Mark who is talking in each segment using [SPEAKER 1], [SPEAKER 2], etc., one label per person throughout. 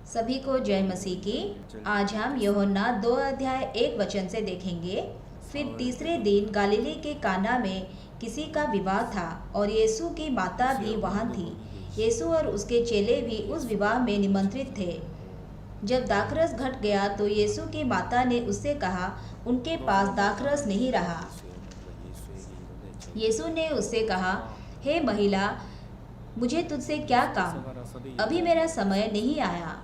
[SPEAKER 1] सभी को जय मसीह की। आज हम यूहन्ना 2 अध्याय 1 वचन से देखेंगे। फिर तीसरे दिन गलीली के काना में किसी का विवाह था और यीशु की माता भी वहाँ थी। यीशु और उसके चेले भी उस विवाह में निमंत्रित थे। जब दाखरस घट गया तो यीशु की माता ने उससे कहा, उनके पास दाखरस नहीं रहा। यीशु ने उससे कहा, हे महिला, मुझे तुझसे क्या काम? अभी मेरा समय नहीं आया।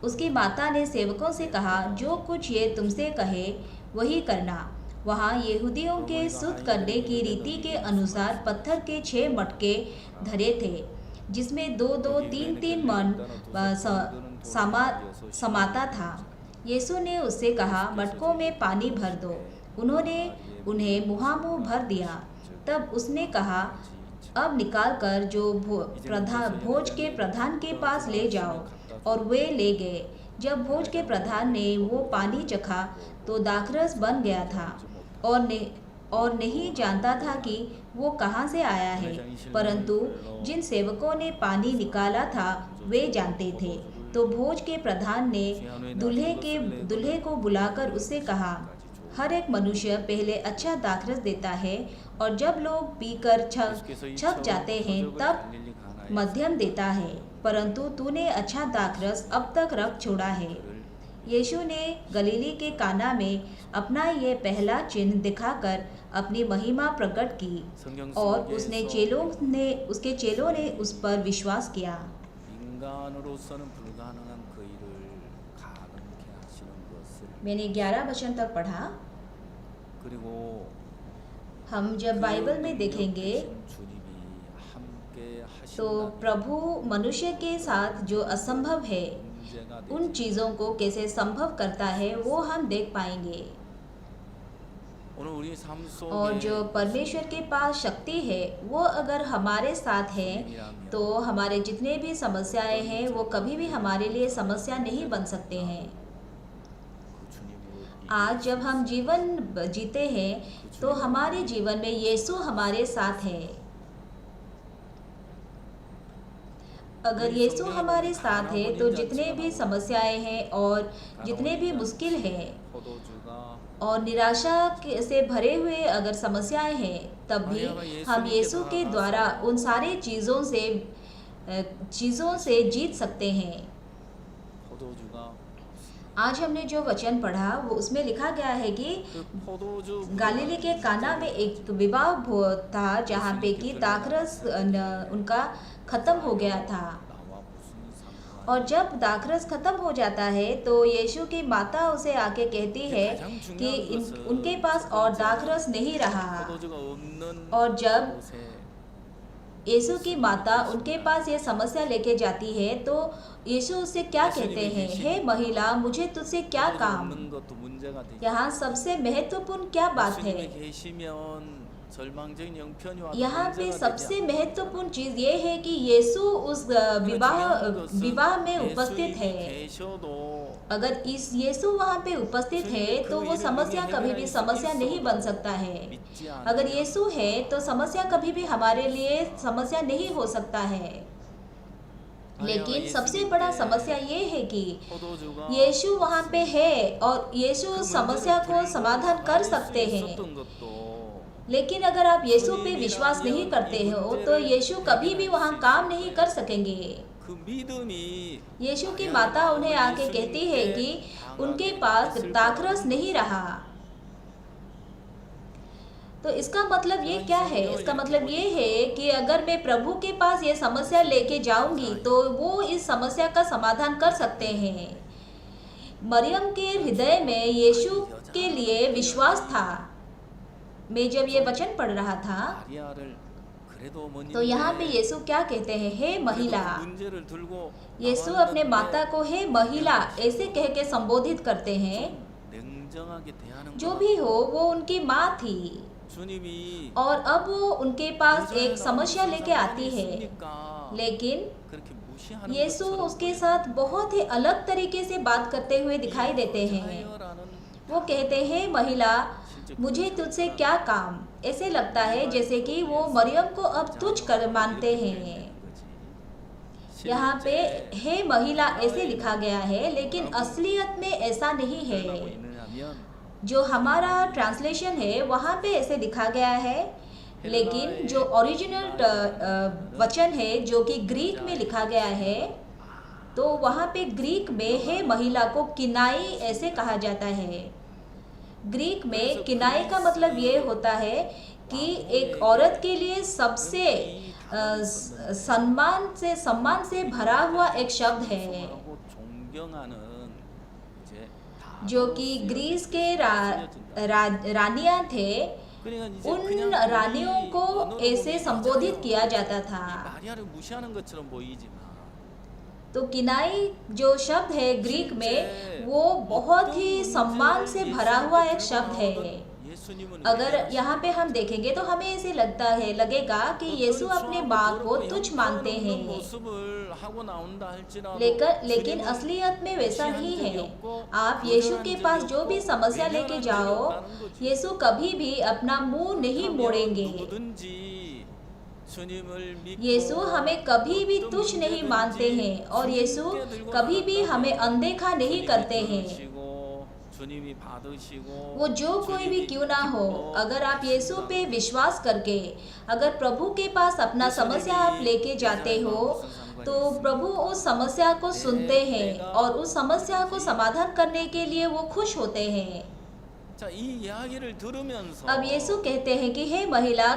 [SPEAKER 1] उसकी माता ने सेवकों से कहा, जो कुछ ये तुमसे कहे वही करना। वहाँ यहूदियों के शुद्ध करने की रीति के अनुसार पत्थर के 6 मटके धरे थे, जिसमें 2-2, 3-3 मन समाता था। यीशु ने उससे कहा, मटकों में पानी भर दो। उन्होंने उन्हें मुहामुह भर दिया। तब उसने कहा, अब निकालकर जो भोज के प्रधान के पास ले जाओ। और वे ले गए। जब भोज के प्रधान ने वो पानी चखा तो दाखरस बन गया था और नहीं जानता था कि वो कहाँ से आया है, परंतु जिन सेवकों ने पानी निकाला था वे जानते थे। तो भोज के प्रधान ने दूल्हे को बुलाकर उससे कहा, हर एक मनुष्य पहले अच्छा दाखरस देता है और जब लोग पीकर छक जाते हैं तब मध्यम देता है, परंतु तूने अच्छा दाखरस अब तक रख छोड़ा है। यीशु ने गलीली के काना में अपना ये पहला चिन्ह दिखाकर अपनी महिमा प्रकट की और उसके चेलों ने उस पर विश्वास किया। मैंने 11 वचन तक पढ़ा। हम जब बाइबल में देखेंगे तो प्रभु मनुष्य के साथ जो असंभव है उन चीज़ों को कैसे संभव करता है वो हम देख पाएंगे। और जो परमेश्वर के पास शक्ति है वो अगर हमारे साथ है तो हमारे जितने भी समस्याएं हैं वो कभी भी हमारे लिए समस्या नहीं बन सकते हैं। आज जब हम जीवन जीते हैं तो हमारे जीवन में यीशु हमारे साथ है। अगर यीशु हमारे साथ है तो जितने भी समस्याएं हैं और जितने भी मुश्किल हैं और निराशा से भरे हुए अगर समस्याएं हैं तब भी हम यीशु के द्वारा उन सारे चीज़ों से जीत सकते हैं। आज हमने जो वचन पढ़ा वो उसमें लिखा गया है कि गलीली के काना में एक विवाह था जहाँ पे कि दाखरस उनका खत्म हो गया था। और जब दाखरस खत्म हो जाता है तो यीशु की माता उसे आके कहती है कि उनके पास और दाखरस नहीं रहा। और जब यीशु की माता उनके पास ये समस्या लेके जाती है तो यीशु उससे क्या कहते हैं, हे महिला, मुझे तुझसे क्या काम? यहाँ सबसे महत्वपूर्ण क्या बात है? यहाँ पे सबसे महत्वपूर्ण चीज ये है कि यीशु उस विवाह में उपस्थित है। अगर इस यीशु वहाँ पे उपस्थित है तो वो समस्या कभी भी समस्या नहीं बन सकता है। अगर यीशु है तो समस्या कभी भी हमारे लिए समस्या नहीं हो सकता है। लेकिन सबसे बड़ा समस्या ये है कि यीशु वहाँ पे है और यीशु समस्या को समाधान कर सकते हैं। लेकिन अगर आप यीशु पे विश्वास नहीं करते हो तो यीशु कभी भी वहाँ काम नहीं कर सकेंगे। यीशु की माता उन्हें आके कहती है कि उनके पास दाखरस नहीं रहा। तो इसका मतलब ये क्या है? इसका मतलब ये है कि अगर मैं प्रभु के पास ये समस्या लेके जाऊंगी तो वो इस समस्या का समाधान कर सकते हैं। मरियम के हृदय में यीशु के लिए विश्वास था। मैं जब ये वचन पढ़ रहा था तो यहाँ पे यीशु क्या कहते हैं, हे महिला। यीशु अपने माता को हे महिला ऐसे कह के संबोधित करते हैं। जो भी हो वो उनकी माँ थी और अब वो उनके पास एक समस्या लेके आती है, लेकिन यीशु उसके साथ बहुत ही अलग तरीके से बात करते हुए दिखाई देते हैं। वो कहते हैं, महिला, मुझे तुझसे क्या काम? ऐसे लगता है जैसे कि वो मरियम को अब तुच्छ कर मानते हैं। यहाँ पे हे महिला ऐसे लिखा गया है, लेकिन असलियत में ऐसा नहीं है। जो हमारा ट्रांसलेशन है वहाँ पे ऐसे लिखा गया है, लेकिन जो ओरिजिनल वचन है जो कि ग्रीक में लिखा गया है, तो वहाँ पे ग्रीक में हे महिला को किनाई ऐसे कहा जाता है। ग्रीक में किनाई का मतलब ये होता है कि एक औरत के लिए सबसे सम्मान से भरा हुआ एक शब्द है, जो कि ग्रीस के रानियां थे, उन रानियों को ऐसे संबोधित किया जाता था। तो किनाई जो शब्द है ग्रीक में, वो बहुत ही सम्मान से भरा हुआ एक शब्द है। अगर यहाँ पे हम देखेंगे तो हमें ऐसे लगेगा कि यीशु अपने माँ को तुच्छ मानते हैं, लेकिन असलियत में वैसा नहीं है। आप यीशु के पास जो भी समस्या लेके जाओ, यीशु कभी भी अपना मुंह नहीं मोड़ेंगे। यीशु हमें कभी भी तुच्छ नहीं मानते हैं, और यीशु कभी भी हमें अनदेखा नहीं करते हैं। वो जो कोई भी क्यों ना हो, अगर आप यीशु पे विश्वास करके अगर प्रभु के पास अपना समस्या आप लेके जाते हो, तो प्रभु उस समस्या को सुनते हैं और उस समस्या को समाधान करने के लिए वो खुश होते हैं। अब यीशु कहते हैं कि हे महिला,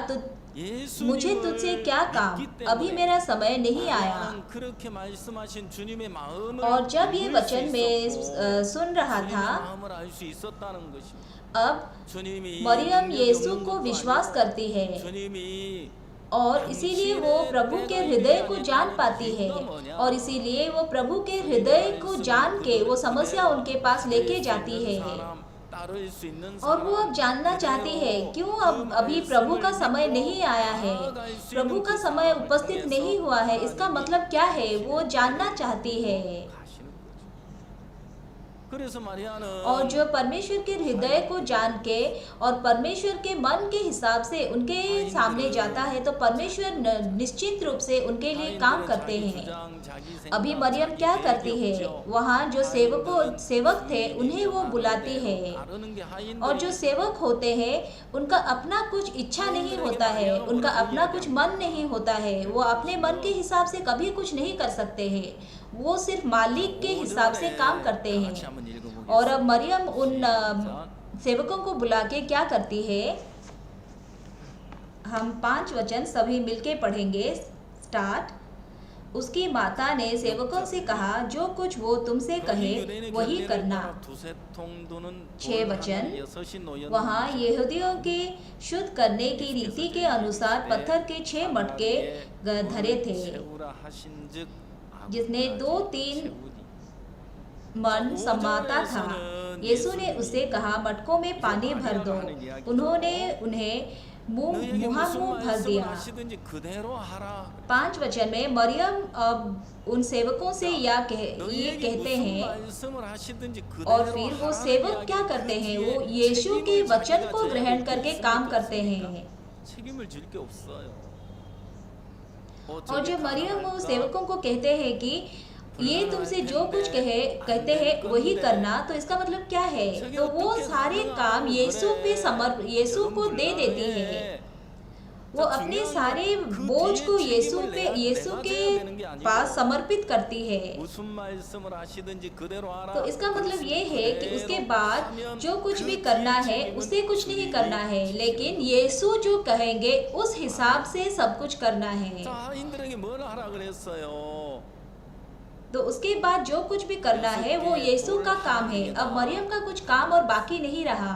[SPEAKER 1] मुझे तुझसे क्या काम, अभी मेरा समय नहीं आया। और जब ये वचन मैं सुन रहा था, अब मरियम यीशु को विश्वास करती है, और इसीलिए वो प्रभु के हृदय को जान पाती है, और इसीलिए वो प्रभु के हृदय को जान के वो समस्या उनके पास लेके जाती है। और वो अब जानना चाहती है क्यों अभी प्रभु का समय नहीं आया है, प्रभु का समय उपस्थित नहीं हुआ है, इसका मतलब क्या है, वो जानना चाहती है। और जो परमेश्वर के हृदय को जान के और परमेश्वर के मन के हिसाब से उनके सामने जाता है, तो परमेश्वर निश्चित रूप से उनके लिए काम करते हैं। अभी मरियम क्या करती है, वहाँ जो सेवक थे उन्हें वो बुलाती है, और जो सेवक होते हैं उनका अपना कुछ इच्छा नहीं होता है, उनका अपना कुछ मन नहीं होता है, वो अपने मन के हिसाब से कभी कुछ नहीं कर सकते हैं, वो सिर्फ मालिक के हिसाब से काम करते हैं। और अब मरियम उन सेवकों को बुला के क्या करती है, हम 5 वचन सभी मिलके पढ़ेंगे। स्टार्ट। उसकी माता ने सेवकों से कहा, जो कुछ वो तुमसे कहे वही करना। 6 वचन। वहाँ यहूदियों के शुद्ध करने की रीति के अनुसार पत्थर के 6 मटके धरे थे, जिसने 2-3 मन समाता था। यीशु ने उससे कहा, मटकों में पानी भर दो। उन्होंने उन्हें मुहामुह भर दिया। 5 वचन में मरियम अब उन सेवकों से ये कहते हैं, और फिर वो सेवक क्या करते हैं, वो यीशु के वचन को ग्रहण करके काम करते हैं। और जब मरियम वो सेवकों को कहते हैं कि ये तुमसे जो कुछ कहते हैं वही करना, तो इसका मतलब क्या है, तो वो सारे काम यीशु को दे देती है। वो अपने सारे बोझ को यीशु के पास समर्पित करती है। तो इसका मतलब ये है कि उसके बाद जो कुछ भी करना है उसे कुछ नहीं करना है, लेकिन यीशु जो कहेंगे उस हिसाब से सब कुछ करना है। तो उसके बाद जो कुछ भी करना है वो यीशु का काम है। अब मरियम का कुछ काम और बाकी नहीं रहा।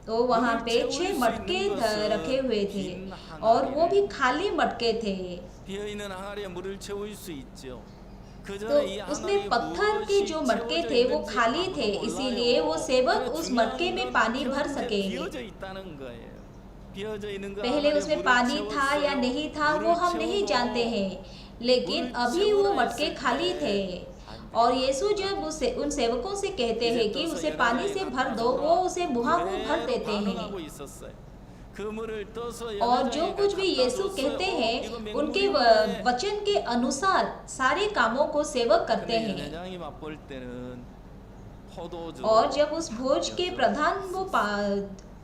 [SPEAKER 1] तो वहाँ पे 6 मटके रखे हुए थे, और वो भी खाली मटके थे। तो उसमें पत्थर के जो मटके थे वो खाली थे, इसीलिए वो सेवक उस मटके में पानी भर सकेंगे। पहले उसमें पानी था या नहीं था वो हम नहीं जानते हैं, लेकिन अभी वो मटके खाली थे। और यीशु जब उन सेवकों से कहते हैं कि उसे पानी से भर दो, वो उसे मुहामुह भर देते हैं। और जो कुछ भी यीशु कहते हैं उनके वचन के अनुसार सारे कामों को सेवक करते हैं। और जब उस भोज के प्रधान वो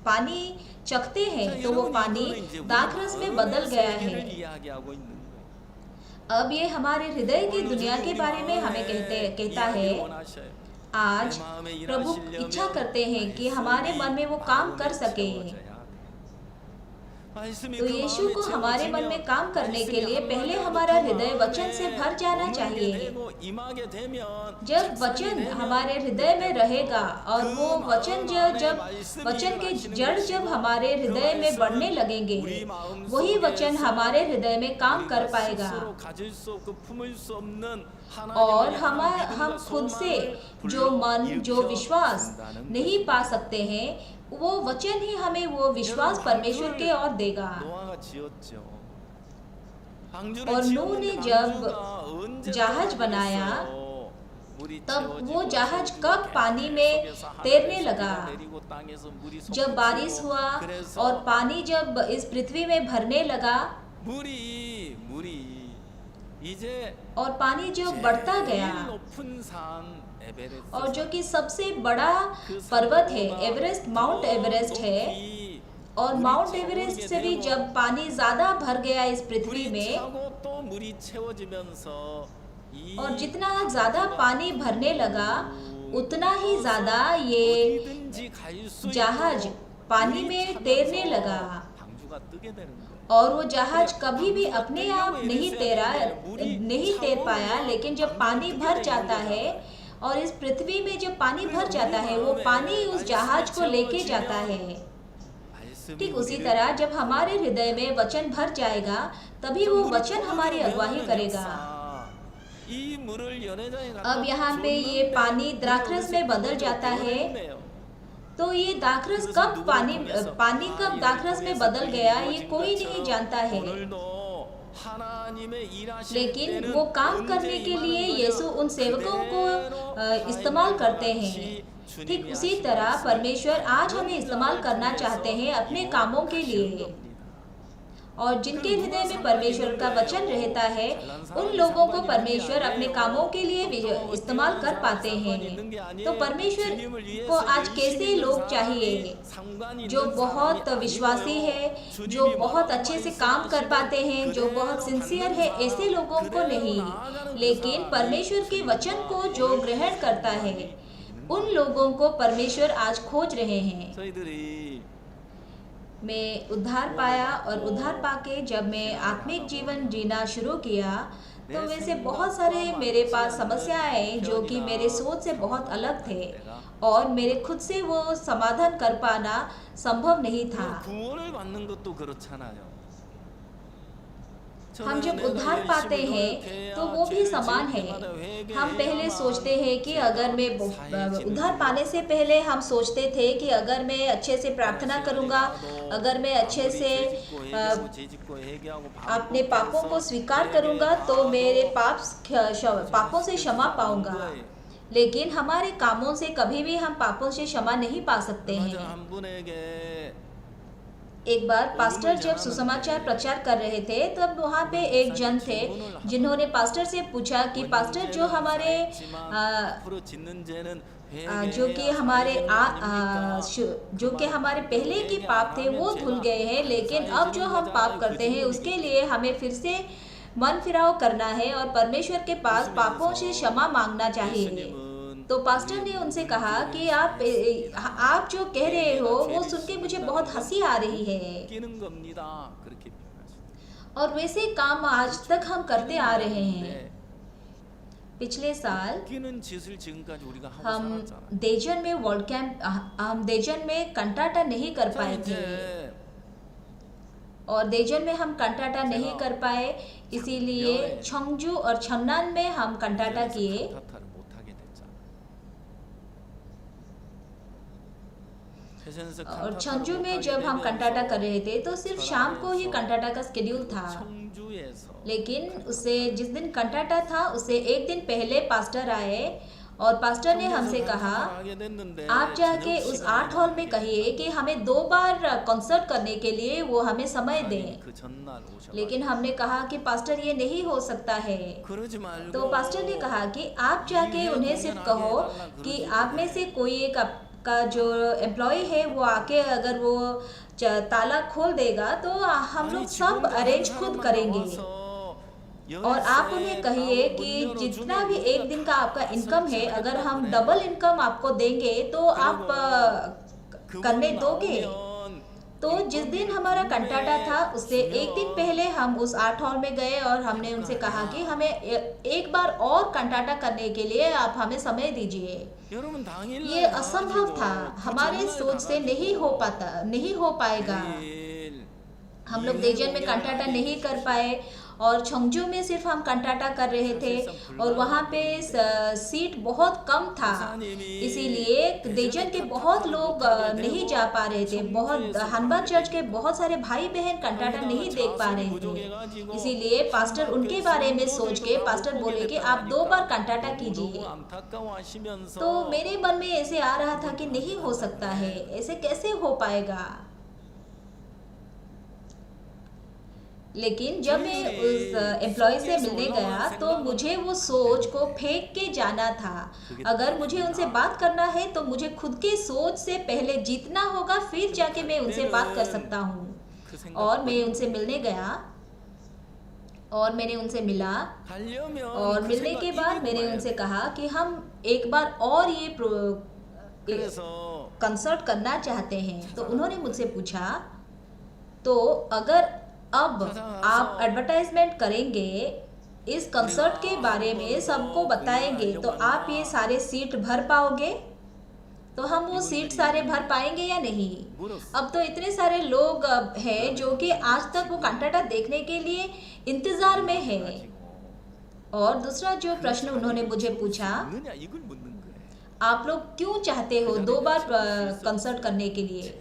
[SPEAKER 1] पानी चखते हैं तो वो पानी दाखरस में बदल गया है। अब ये हमारे हृदय की दुनिया के बारे में हमें कहता है। आज प्रभु इच्छा करते हैं कि हमारे मन में वो काम कर सके। तो यीशु को हमारे मन में काम करने के लिए पहले हमारा हृदय वचन से भर जाना चाहिए। जब वचन हमारे हृदय में रहेगा और वो वचन जब वचन के जड़ जब हमारे हृदय में बढ़ने लगेंगे, वही वचन हमारे हृदय में काम कर पाएगा। और हम खुद से जो मन जो विश्वास नहीं पा सकते हैं, वो वचन ही हमें वो विश्वास परमेश्वर के ओर देगा। और नूह ने जब जहाज बनाया तब वो जहाज कब पानी में तैरने लगा? जब बारिश हुआ और पानी जब इस पृथ्वी में भरने लगा और पानी जो बढ़ता गया, और जो कि सबसे बड़ा पर्वत है एवरेस्ट, माउंट एवरेस्ट है, और माउंट एवरेस्ट से भी जब पानी ज्यादा भर गया इस पृथ्वी में, और जितना ज्यादा पानी भरने लगा उतना ही ज्यादा ये जहाज पानी में तैरने लगा। और वो जहाज कभी भी अपने आप नहीं तैर पाया। लेकिन जब पानी भर जाता है और इस पृथ्वी में जब पानी भर जाता है, वो पानी उस जहाज को लेके जाता है। ठीक उसी तरह जब हमारे हृदय में वचन भर जाएगा, तभी वो वचन हमारी अगुवाई करेगा। अब यहाँ पे ये पानी द्राक्षरस में बदल जाता है। तो ये दाखरस कब पानी कब दाखरस में बदल गया, ये कोई नहीं जानता है। लेकिन वो काम करने के लिए यीशु उन सेवकों को इस्तेमाल करते हैं। ठीक उसी तरह परमेश्वर आज हमें इस्तेमाल करना चाहते हैं अपने कामों के लिए। और जिनके हृदय में परमेश्वर का वचन रहता है, उन लोगों को परमेश्वर अपने कामों के लिए इस्तेमाल कर पाते हैं। तो परमेश्वर को आज कैसे लोग चाहिए? जो बहुत विश्वासी है, जो बहुत अच्छे से काम कर पाते हैं, जो बहुत सिंसियर है, ऐसे लोगों को नहीं, लेकिन परमेश्वर के वचन को जो ग्रहण करता है, उन लोगों को परमेश्वर आज खोज रहे हैं। मैं उद्धार पाया और उद्धार पाके जब मैं आत्मिक जीवन जीना शुरू किया, तो वैसे बहुत सारे मेरे पास समस्याएं जो कि मेरे सोच से बहुत अलग थे और मेरे खुद से वो समाधान कर पाना संभव नहीं था। हम जब उद्धार पाते हैं तो वो भी समान है। हम पहले सोचते हैं कि अगर मैं उद्धार पाने से पहले हम सोचते थे कि अगर मैं अच्छे से प्रार्थना करूंगा, अगर मैं अच्छे से अपने पापों को स्वीकार करूंगा, तो मेरे पापों से क्षमा पाऊंगा। लेकिन हमारे कामों से कभी भी हम पापों से क्षमा नहीं पा सकते हैं। एक बार पास्टर जब सुसमाचार प्रचार कर रहे थे, तब वहाँ पे एक जन थे जिन्होंने पास्टर से पूछा कि पास्टर, जो हमारे जो कि हमारे पहले के पाप थे वो धुल गए हैं, लेकिन अब जो हम पाप करते हैं उसके लिए हमें फिर से मन फिराव करना है और परमेश्वर के पास पापों से क्षमा मांगना चाहिए। तो पास्टर ने उनसे कहा कि आप जो कह रहे हो वो सुन के मुझे बहुत हंसी आ रही है, और वैसे काम आज तक हम करते आ रहे हैं। पिछले साल हम देजन में वर्ल्ड कैंप, हम देजन में कंटाटा नहीं कर पाए थे, और देजन में हम कंटाटा नहीं कर पाए, इसीलिए छंगजू और छन्नान में हम कंटाटा किए। और छंजू में जब हम कंटाटा कर रहे थे तो सिर्फ शाम को ही कंटाटा का शेड्यूल था, लेकिन उससे जिस दिन कंटाटा था उससे एक दिन पहले पास्टर आए और पास्टर ने हमसे कहा आप जाके उस आर्ट हॉल में कहिए कि हमें 2 बार कॉन्सर्ट करने के लिए वो हमें समय दें। लेकिन हमने कहा कि पास्टर ये नहीं हो सकता है। तो पास्टर ने कहा कि आप जाके उन्हें सिर्फ कहो कि आप में से कोई एक का जो एम्प्लॉय है वो आके अगर वो ताला खोल देगा तो हम लोग सब अरेंज खुद करेंगे। और आप उन्हें कहिए कि जितना भी एक दिन का आपका इनकम है, अगर हम डबल इनकम आपको देंगे तो आप करने दोगे। तो जिस दिन हमारा कंटाटा था उससे एक दिन पहले हम उस आर्ट हॉल में गए और हमने उनसे कहा कि हमें एक बार और कंटाटा करने के लिए आप हमें समय दीजिए। ये असंभव था, हमारे सोच से नहीं हो पाएगा। हम लोग देजन में कंटाटा नहीं कर पाए और छंगजू में सिर्फ हम कंटाटा कर रहे थे और वहाँ पे सीट बहुत कम था, इसीलिए देजन के बहुत लोग नहीं जा पा रहे थे। बहुत हनबा चर्च के बहुत सारे भाई बहन कंटाटा नहीं देख पा रहे थे। इसीलिए पास्टर उनके बारे में सोच के पास्टर बोले कि आप 2 बार कंटाटा कीजिए। तो मेरे मन में ऐसे आ रहा था कि नहीं हो सकता है, ऐसे कैसे हो पाएगा। लेकिन जब मैं उस एम्प्लॉय से मिलने गया तो मुझे वो सोच को फेंक के जाना था। अगर मुझे उनसे बात करना है तो मुझे खुद की सोच से पहले जीतना होगा, फिर जाके मैं उनसे बात कर सकता हूँ। और मैं उनसे मिलने गया और मैंने उनसे मिला और मिलने के बाद मैंने उनसे कहा कि हम एक बार और ये कंसर्ट करना चाहते हैं। तो उन्होंने मुझसे पूछा तो अगर अब आप एडवर्टाइजमेंट करेंगे, इस कंसर्ट के बारे में सबको बताएंगे तो आप ये सारे सीट भर पाओगे? तो हम वो सीट सारे भर पाएंगे या नहीं? अब तो इतने सारे लोग हैं जो कि आज तक वो कंटाटा देखने के लिए इंतजार में है। और दूसरा जो प्रश्न उन्होंने मुझे पूछा, आप लोग क्यों चाहते हो 2 बार कंसर्ट करने के लिए?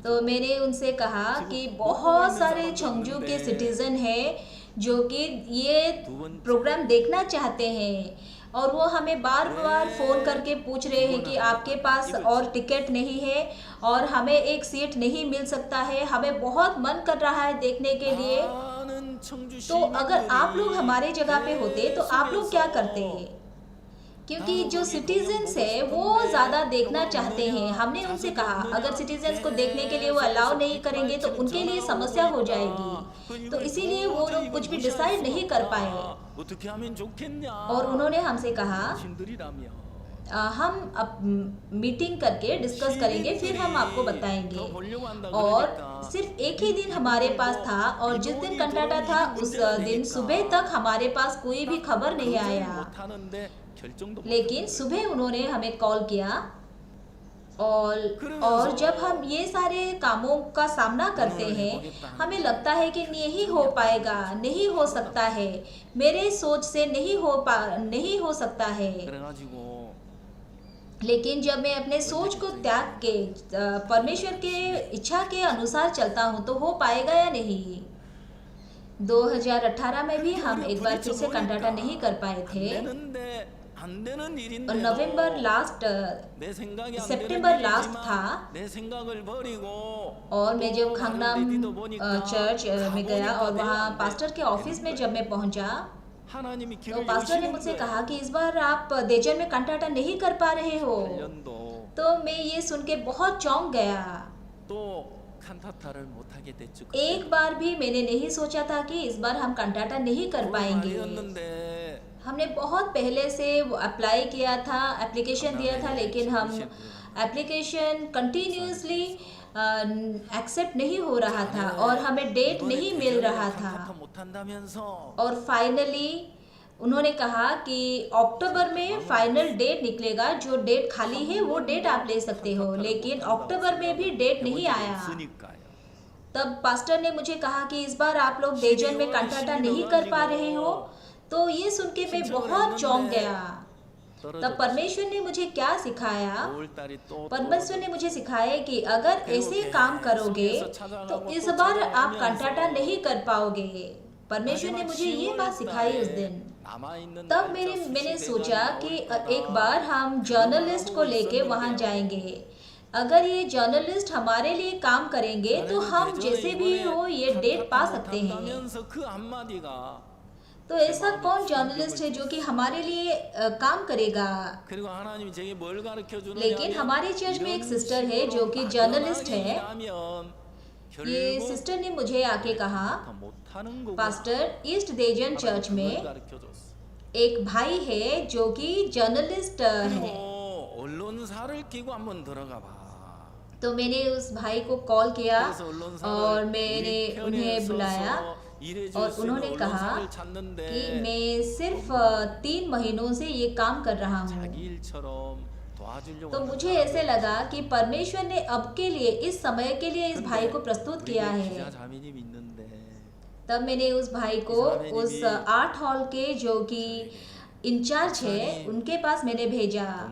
[SPEAKER 1] तो मैंने उनसे कहा कि बहुत सारे छंगजू के सिटीजन हैं जो कि ये प्रोग्राम देखना चाहते हैं और वो हमें बार बार फ़ोन करके पूछ रहे हैं कि आपके पास और टिकट नहीं है और हमें एक सीट नहीं मिल सकता है, हमें बहुत मन कर रहा है देखने के लिए। तो अगर आप लोग हमारे जगह पे होते तो आप लोग क्या करते? क्योंकि जो सिटीजन्स है वो ज़्यादा देखना चाहते हैं। हमने उनसे कहा अगर सिटीजन्स को देखने के लिए वो अलाउ नहीं करेंगे तो उनके लिए समस्या हो जाएगी, तो इसीलिए वो लोग कुछ भी डिसाइड नहीं कर पाए। और उन्होंने हमसे कहा हम अब मीटिंग करके डिस्कस करेंगे, फिर हम आपको बताएंगे। और सिर्फ एक ही दिन हमारे पास था और जिस दिन कंटाटा था उस दिन सुबह तक हमारे पास कोई भी खबर नहीं आया। लेकिन सुबह उन्होंने हमें कॉल किया और जब हम ये सारे कामों का सामना करते हैं हमें लगता है कि नहीं हो पाएगा, नहीं हो सकता है, मेरे सोच से नहीं हो सकता है। लेकिन जब मैं अपने सोच को त्याग के परमेश्वर के इच्छा के अनुसार चलता हूँ तो हो पाएगा या नहीं। 2018 में भी हम एक बार फिर से कंटाटा नहीं कर पाए थे। नवंबर लास्ट सितंबर लास्ट था और मैं जब खांगनाम चर्च में गया और वहाँ पास्टर के ऑफिस में जब मैं पहुँचा तो पास्टर ने मुझसे कहा कि इस बार आप देजन में कंटाटा नहीं कर पा रहे हो। तो मैं ये सुन के बहुत चौंक गया। एक बार भी मैंने नहीं सोचा था कि इस बार हम कंटाटा नहीं कर पाएंगे। हमने बहुत पहले से अप्लाई किया था, एप्लीकेशन दिया था, लेकिन हम एप्लीकेशन कंटिन्यूसली एक्सेप्ट नहीं हो रहा था और हमें डेट नहीं मिल रहा था। और फाइनली उन्होंने कहा कि अक्टूबर में फाइनल डेट निकलेगा, जो डेट खाली है वो डेट आप ले सकते हो। लेकिन अक्टूबर में भी डेट नहीं आया। तब पास्टर ने मुझे कहा कि इस बार आप लोग देजन में कंटाटा नहीं कर पा रहे हो। तो ये सुन के मैं बहुत चौंक गया। तब परमेश्वर ने मुझे क्या सिखाया? परमेश्वर ने मुझे सिखाया कि अगर ऐसे काम करोगे तो इस बार आप कंटाटा नहीं कर पाओगे। परमेश्वर ने मुझे ये बात सिखाई उस दिन। तब मैंने सोचा कि एक बार हम जर्नलिस्ट को लेके वहाँ जाएंगे। अगर ये जर्नलिस्ट हमारे लिए काम करेंगे तो हम जैसे भी हो ये डेट पा सकते हैं। तो ऐसा कौन जर्नलिस्ट है जो कि हमारे लिए काम करेगा? लेकिन हमारे चर्च में एक सिस्टर है जो कि जर्नलिस्ट है। ये सिस्टर ने मुझे आके कहा, पास्टर, ईस्ट देजन चर्च में एक भाई है जो कि जर्नलिस्ट है। तो मैंने उस भाई को कॉल किया और मैंने उन्हें बुलाया और उन्होंने कहा कि मैं सिर्फ 3 महीनों से ये काम कर रहा हूँ। तो मुझे ऐसे लगा कि परमेश्वर ने अब के लिए, इस समय के लिए इस भाई को प्रस्तुत किया है। तब मैंने उस भाई को उस आर्ट हॉल के जो कि इंचार्ज है उनके पास मैंने भेजा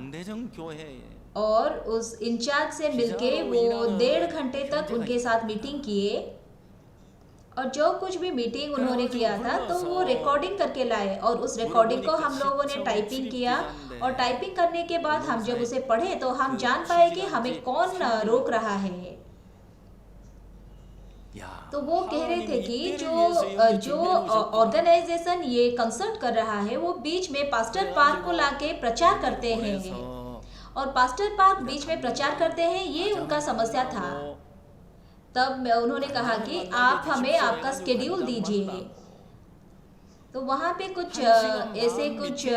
[SPEAKER 1] और उस इंचार्ज से मिलके वो 1.5 घंटे तक उनके साथ मीटिंग किए और जो कुछ भी मीटिंग उन्होंने किया था तो वो रिकॉर्डिंग करके लाए और उस रिकॉर्डिंग को हम लोगों ने टाइपिंग किया और टाइपिंग करने के बाद हम जब उसे पढ़े तो हम जान पाए कि हमें कौन रोक रहा है। तो वो कह रहे थे कि जो ऑर्गेनाइजेशन ये कंसल्ट कर रहा है वो बीच में पास्टर पार्क को लाके प्रचार करते हैं और पास्टर पार्क बीच में प्रचार करते हैं, ये उनका समस्या था। तब उन्होंने कहा कि आप हमें आपका स्केड्यूल दीजिए। तो वहाँ पे कुछ ऐसे कुछ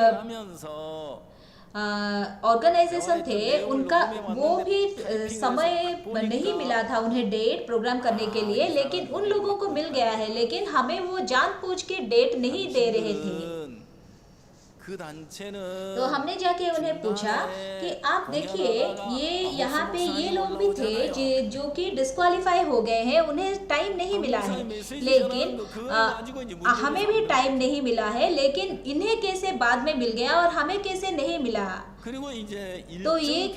[SPEAKER 1] ऑर्गेनाइजेशन थे, उनका वो भी समय नहीं मिला था उन्हें डेट प्रोग्राम करने के लिए, लेकिन उन लोगों को मिल गया है, लेकिन हमें वो जानबूझ के डेट नहीं दे रहे थे। तो हमने जाके उन्हें पूछा कि आप देखिए ये यहाँ पे ये लोग भी थे जो कि डिस्क्वालीफाई हो गए हैं, उन्हें टाइम नहीं मिला है, लेकिन हमें भी टाइम नहीं मिला है, लेकिन इन्हें कैसे बाद में मिल गया और हमें कैसे नहीं मिला। तो ये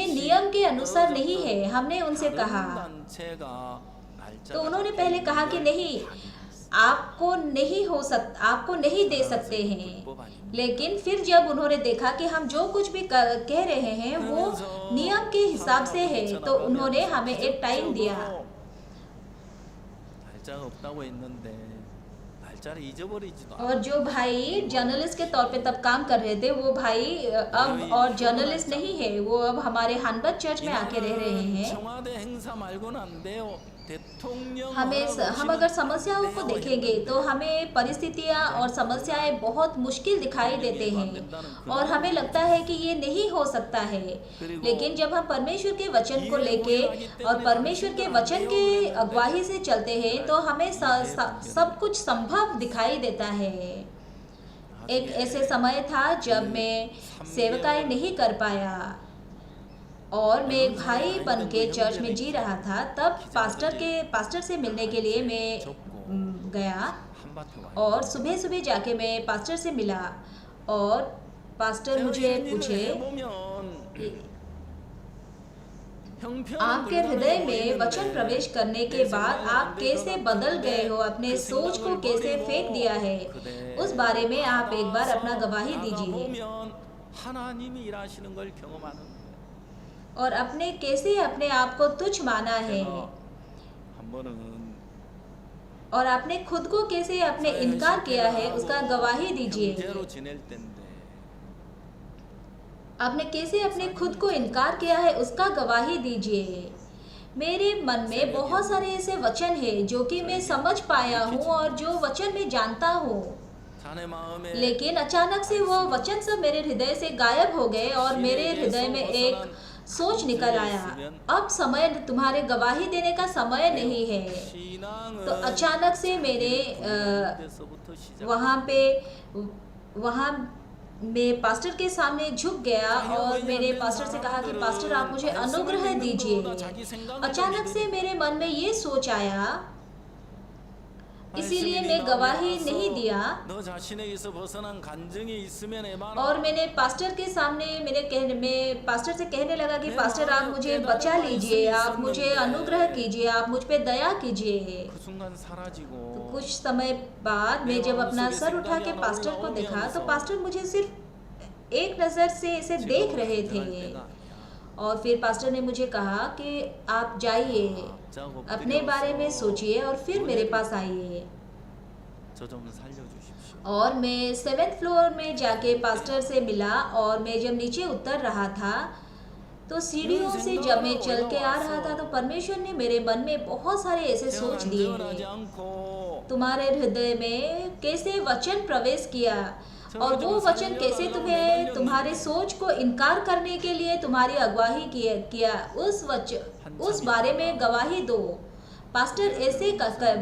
[SPEAKER 1] नियम के अनुसार नहीं है, हमने उनसे कहा। तो उन्होंने पहले कहा कि नहीं, आपको नहीं दे सकते हैं, लेकिन फिर जब उन्होंने देखा कि हम जो कुछ भी कह रहे हैं वो नियम के हिसाब से है तो उन्होंने हमें एक टाइम दिया। और जो भाई जर्नलिस्ट के तौर पे तब काम कर रहे थे वो भाई अब और जर्नलिस्ट नहीं है, वो अब हमारे हनबत चर्च में आके रह रहे हैं। हम अगर समस्याओं को देखेंगे तो हमें परिस्थितियां और समस्याएं बहुत मुश्किल दिखाई देते हैं और हमें लगता है कि ये नहीं हो सकता है, लेकिन जब हम परमेश्वर के वचन को लेके और परमेश्वर के वचन के अगुवाई से चलते हैं तो हमें सब कुछ संभव दिखाई देता है। एक ऐसे समय था जब मैं सेवकाई नहीं कर पाया और मैं एक भाई बन के चर्च में जी रहा था। तब पास्टर से मिलने के लिए मैं गया और सुबह सुबह जाके मैं पास्टर से मिला और पास्टर मुझे पूछे, आपके हृदय में वचन प्रवेश करने के बाद आप कैसे बदल गए हो, अपने सोच को कैसे फेंक दिया है, उस बारे में आप एक बार अपना गवाही दीजिए और अपने कैसे अपने आप को तुच्छ माना है और आपने खुद को कैसे अपने इनकार किया है उसका गवाही दीजिए। आपने कैसे अपने खुद को इनकार किया है उसका गवाही दीजिए। मेरे मन में बहुत सारे ऐसे वचन हैं जो कि मैं समझ पाया हूँ और जो वचन मैं जानता हूँ, लेकिन अचानक से वो वचन सब मेरे हृदय से गायब हो गए और मेरे हृदय में एक सोच निकल आया, अब समय तुम्हारे गवाही देने का समय नहीं है। तो अचानक से मेरे वहाँ मैं पास्टर के सामने झुक गया और मैंने पास्टर से कहा कि पास्टर आप मुझे अनुग्रह दीजिए। अचानक से मेरे मन में ये सोच आया, इसीलिए मैं गवाही नहीं दिया।
[SPEAKER 2] 너 자신에게서 벗어난 간증이 있으면 해봐라.
[SPEAKER 1] और मैंने पास्टर के सामने मैं पास्टर से कहने लगा कि पास्टर आप मुझे बचा लीजिए, आप मुझे अनुग्रह कीजिए, आप मुझ पे दया कीजिए।
[SPEAKER 2] 그 순간 사라지고
[SPEAKER 1] तो कुछ समय बाद मैं जब अपना सर उठा के पास्टर को देखा तो पास्टर मुझे सिर्फ एक नज़र से इसे देख रहे थे। और फिर पास्टर ने मुझे कहा कि आप जाइए, अपने बारे में सोचिए और फिर मेरे पास आइए।
[SPEAKER 2] 저 좀 살려주십시오.
[SPEAKER 1] और मैं 7th फ्लोर में जाके पास्टर से मिला और मैं जब नीचे उतर रहा था तो सीढ़ियों से जब मैं चल के आ रहा था तो परमेश्वर ने मेरे मन में बहुत सारे ऐसे सोच दिए
[SPEAKER 2] 안전하지
[SPEAKER 1] हैं।
[SPEAKER 2] 않고
[SPEAKER 1] तुम्हारे हृदय में कैसे वचन प्रवेश किया और वो वचन कैसे तुम्हें तुम्हारे सोच को इनकार करने के लिए तुम्हारी अगुवाई किया उस बारे में गवाही दो। पास्टर ऐसे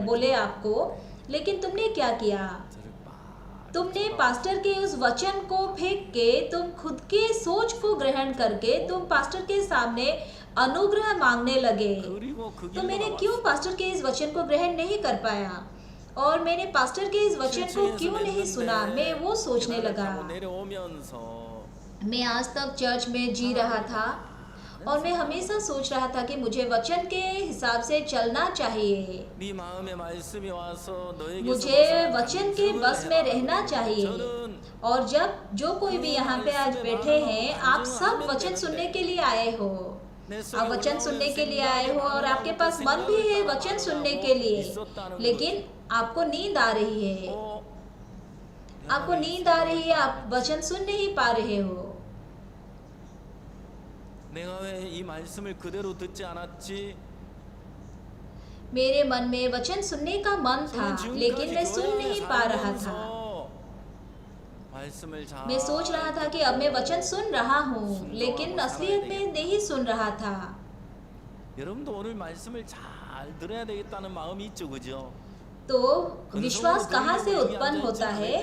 [SPEAKER 1] बोले आपको, लेकिन तुमने क्या किया? तुमने पास्टर के उस वचन को फेंक के तुम खुद के सोच को ग्रहण करके तुम पास्टर के सामने अनुग्रह मांगने लगे।
[SPEAKER 2] 그리고 그
[SPEAKER 1] तो मैंने
[SPEAKER 2] 길로
[SPEAKER 1] क्यों पास्टर के इस वचन को ग्रहण नहीं कर पाया और मैंने पास्टर के इस वचन को क्यों नहीं सुना? मैं वो सोचने लगा।
[SPEAKER 2] 내려오면서
[SPEAKER 1] मैं आज तक चर्च में जी रहा था और मैं हमेशा सोच रहा था कि मुझे वचन के हिसाब से चलना चाहिए,
[SPEAKER 2] 네 마음에 말씀이 와서 너에게
[SPEAKER 1] मुझे वचन के बस में रहना चाहिए। और जब जो कोई भी यहाँ पे आज बैठे हैं, आप सब वचन सुनने के लिए आए हो, आप वचन सुनने के लिए आए हो और आपके पास मन भी है वचन सुनने के लिए, लेकिन आपको नींद आ रही है, आपको नींद आ रही है, आप वचन सुन नहीं पा रहे हो।
[SPEAKER 2] 내가 왜 이 말씀을 그대로 듣지 않았지?
[SPEAKER 1] मेरे मन में वचन सुनने का मन था, लेकिन मैं सुन नहीं पा रहा था।
[SPEAKER 2] 말씀을 잘
[SPEAKER 1] मैं सोच रहा था कि अब मैं वचन सुन रहा हूँ, लेकिन असलियत में नहीं सुन रहा था।
[SPEAKER 2] 여러분도 오늘 말씀을 잘 들어야 되겠다는 마음이 있죠, 그죠?
[SPEAKER 1] तो विश्वास कहाँ से उत्पन्न होता है?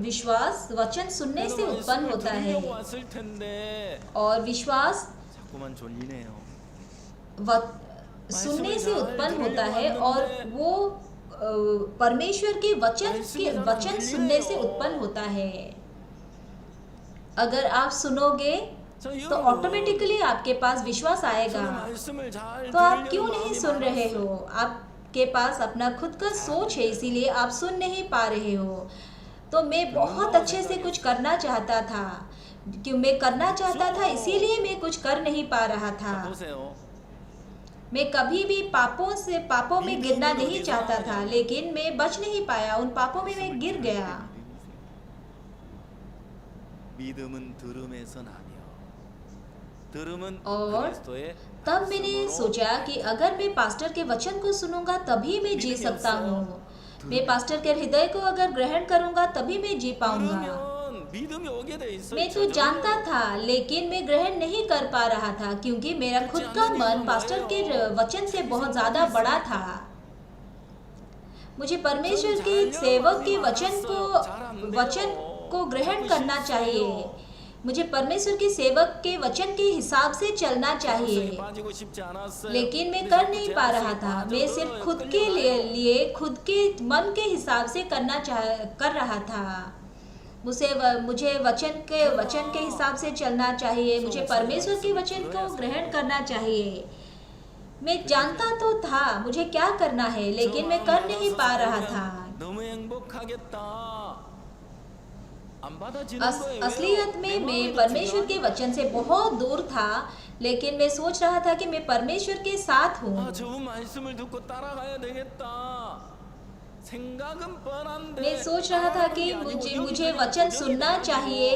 [SPEAKER 1] विश्वास वचन सुनने से उत्पन्न होता है
[SPEAKER 2] 왔을 텐데
[SPEAKER 1] और विश्वास
[SPEAKER 2] 자꾸만 졸리네요.
[SPEAKER 1] सुनने से उत्पन्न होता है और वो परमेश्वर के वचन सुनने से उत्पन्न होता है। अगर आप सुनोगे तो ऑटोमेटिकली आपके पास विश्वास आएगा।
[SPEAKER 2] 말씀을 잘
[SPEAKER 1] तो आप क्यों नहीं सुन रहे हो? आपके पास अपना खुद का सोच है, इसीलिए आप सुन नहीं पा रहे हो। तो मैं बहुत अच्छे से कुछ करना चाहता था, क्यों मैं करना चाहता था, इसीलिए मैं कुछ कर नहीं पा रहा था।
[SPEAKER 2] 보세요.
[SPEAKER 1] मैं कभी भी पापों में गिरना नहीं चाहता था, लेकिन मैं बच नहीं पाया, उन पापों में मैं गिर गया।
[SPEAKER 2] 믿음은 들음에서 나며 들음은
[SPEAKER 1] और
[SPEAKER 2] 그리스도의
[SPEAKER 1] तब मैंने सोचा कि अगर मैं पास्टर के वचन को सुनूंगा तभी मैं जी सकता हूँ। मैं पास्टर के हृदय को अगर ग्रहण करूंगा तभी मैं जी पाऊंगा।
[SPEAKER 2] 들으면 믿음이 오게 돼 있어요.
[SPEAKER 1] मैं तो जानता था, लेकिन मैं ग्रहण नहीं कर पा रहा था, क्योंकि मेरा खुद का मन पास्टर के वचन से बहुत ज्यादा बड़ा था। मुझे परमेश्वर के सेवक के वचन को ग्रहण करना चाहिए। मुझे परमेश्वर के सेवक के वचन के हिसाब से चलना चाहिए,
[SPEAKER 2] 빠지고 싶지 않았어요.
[SPEAKER 1] लेकिन मैं कर नहीं पा रहा था। मैं सिर्फ खुद के लिए खुद के मन के हिसाब से कर रहा था। मुझे वचन के हिसाब से चलना चाहिए, मुझे परमेश्वर के वचन को ग्रहण करना चाहिए। मैं जानता तो था मुझे क्या करना है, लेकिन मैं कर नहीं पा रहा था।
[SPEAKER 2] 너무 행복하겠다. 안 받아지는 거예요.
[SPEAKER 1] असलियत में मैं परमेश्वर के वचन से बहुत दूर था, लेकिन मैं सोच रहा था कि मैं परमेश्वर के साथ हूँ।
[SPEAKER 2] 아, 저분 말씀을 듣고 따라가야 되겠다. 생각은 뻔한데
[SPEAKER 1] मैं सोच रहा था कि मुझे वचन सुनना चाहिए,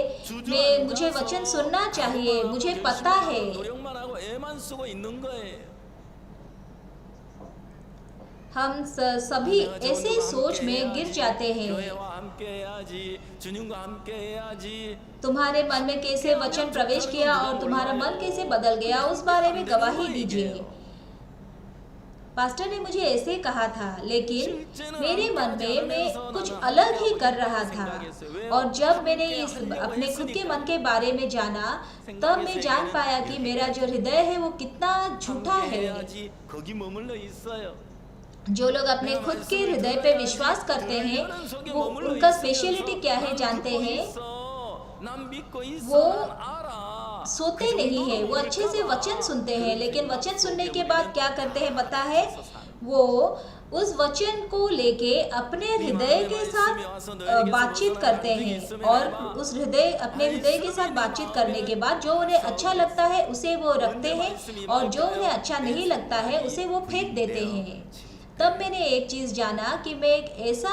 [SPEAKER 1] मुझे वचन सुनना चाहिए, मुझे पता है।
[SPEAKER 2] 노력만 하고 애만 쓰고 있는 거예요.
[SPEAKER 1] हम सभी ऐसे सोच में गिर जाते हैं।
[SPEAKER 2] 교회와 함께 해야지. 주님과 함께 해야지.
[SPEAKER 1] तुम्हारे मन में कैसे वचन प्रवेश किया और तुम्हारा मन कैसे बदल गया, उस बारे में गवाही दीजिए। पास्टर ने मुझे ऐसे कहा था, लेकिन मेरे मन में मैं कुछ अलग ही कर रहा था। और जब मैंने अपने खुद के मन के बारे में जाना, तब मैं जान पाया कि मेरा जो हृदय है वो कितना झूठा है।
[SPEAKER 2] 해야지. 거기 머물러 있어요.
[SPEAKER 1] जो लोग अपने खुद के हृदय पे विश्वास करते हैं, वो उनका स्पेशलिटी क्या है जानते हैं? वो सोते नहीं है, वो अच्छे से वचन सुनते हैं, लेकिन वचन सुनने के बाद क्या करते हैं पता है? वो उस वचन को लेके अपने हृदय के साथ बातचीत करते हैं, और उस अपने हृदय के साथ बातचीत करने के बाद जो उन्हें अच्छा लगता है उसे वो रखते हैं, और जो उन्हें अच्छा नहीं लगता है उसे वो फेंक देते हैं। तब मैंने एक चीज़ जाना कि मैं एक ऐसा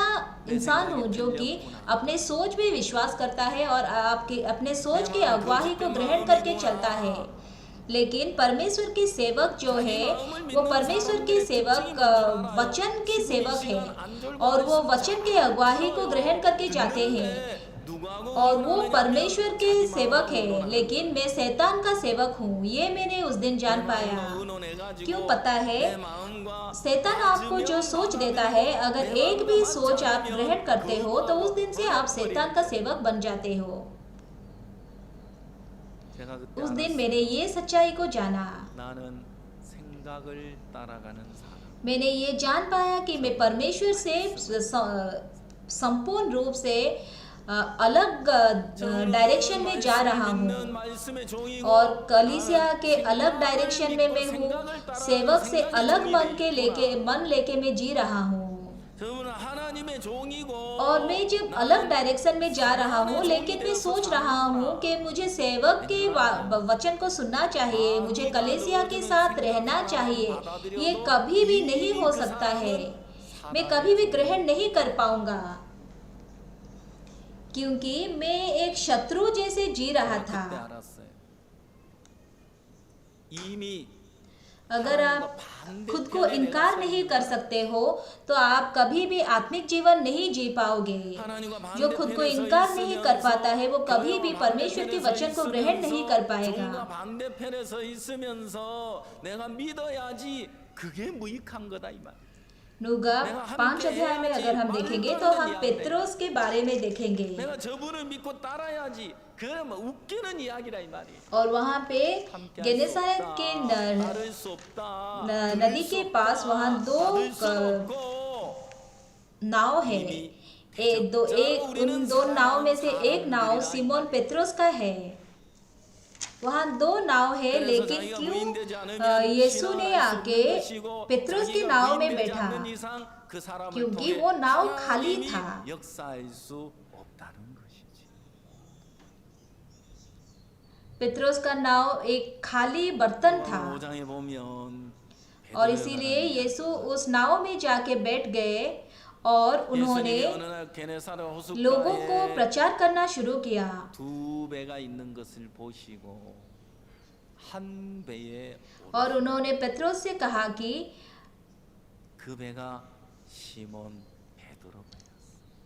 [SPEAKER 1] इंसान हूँ जो कि अपने सोच पे विश्वास करता है और आपके अपने सोच की अगुवाई को ग्रहण करके चलता है। लेकिन परमेश्वर के सेवक जो है, वो परमेश्वर के सेवक वचन के सेवक है, और वो वचन के अगुवाई को ग्रहण करके जाते हैं, और वो परमेश्वर के सेवक है। लेकिन मैं शैतान का सेवक हूँ, ये मैंने उस दिन जान पाया। क्यों पता है? शैतान आपको जो सोच देता है, अगर एक भी सोच आप ग्रहण करते हो तो उस दिन से आप शैतान का सेवक बन जाते हो। उस दिन मैंने ये सच्चाई को जाना। मैंने ये जान पाया कि मैं परमेश्वर से संपूर्ण रूप से अलग डायरेक्शन में जा रहा हूँ, और कलीसिया के अलग डायरेक्शन में मैं हूँ। सेवक से अलग मन लेके मैं जी रहा हूँ, और मैं जब अलग डायरेक्शन में जा रहा हूँ, लेकिन मैं सोच रहा हूँ कि मुझे सेवक के वचन को सुनना चाहिए, मुझे कलीसिया के साथ रहना चाहिए। ये कभी भी नहीं हो सकता है, मैं कभी भी ग्रहण नहीं कर पाऊंगा, क्योंकि मैं एक शत्रु जैसे जी रहा था। अगर आप खुद को इनकार नहीं कर सकते हो तो आप कभी भी आत्मिक जीवन नहीं जी पाओगे। जो खुद को इनकार नहीं कर पाता है वो कभी भी परमेश्वर के वचन को ग्रहण नहीं कर पाएगा। नुगा 5 अध्याय में अगर हम देखेंगे तो हम पेत्रोस के बारे में देखेंगे, और वहाँ पे गेनेसारेत के नदी के पास वहाँ 2 नाव है। उन 2 नाव में से एक नाव सिमोन पेत्रोस का है। वहाँ 2 नाव है, लेकिन क्यों यीशु ने आके पेत्रोस की नाव में बैठा? क्योंकि वो नाव खाली था। पेत्रोस का नाव एक खाली बर्तन था, और इसीलिए यीशु उस नाव में जाके बैठ गए, और उन्होंने लोगों को प्रचार करना शुरू किया। और उन्होंने पेत्रोस से कहा कि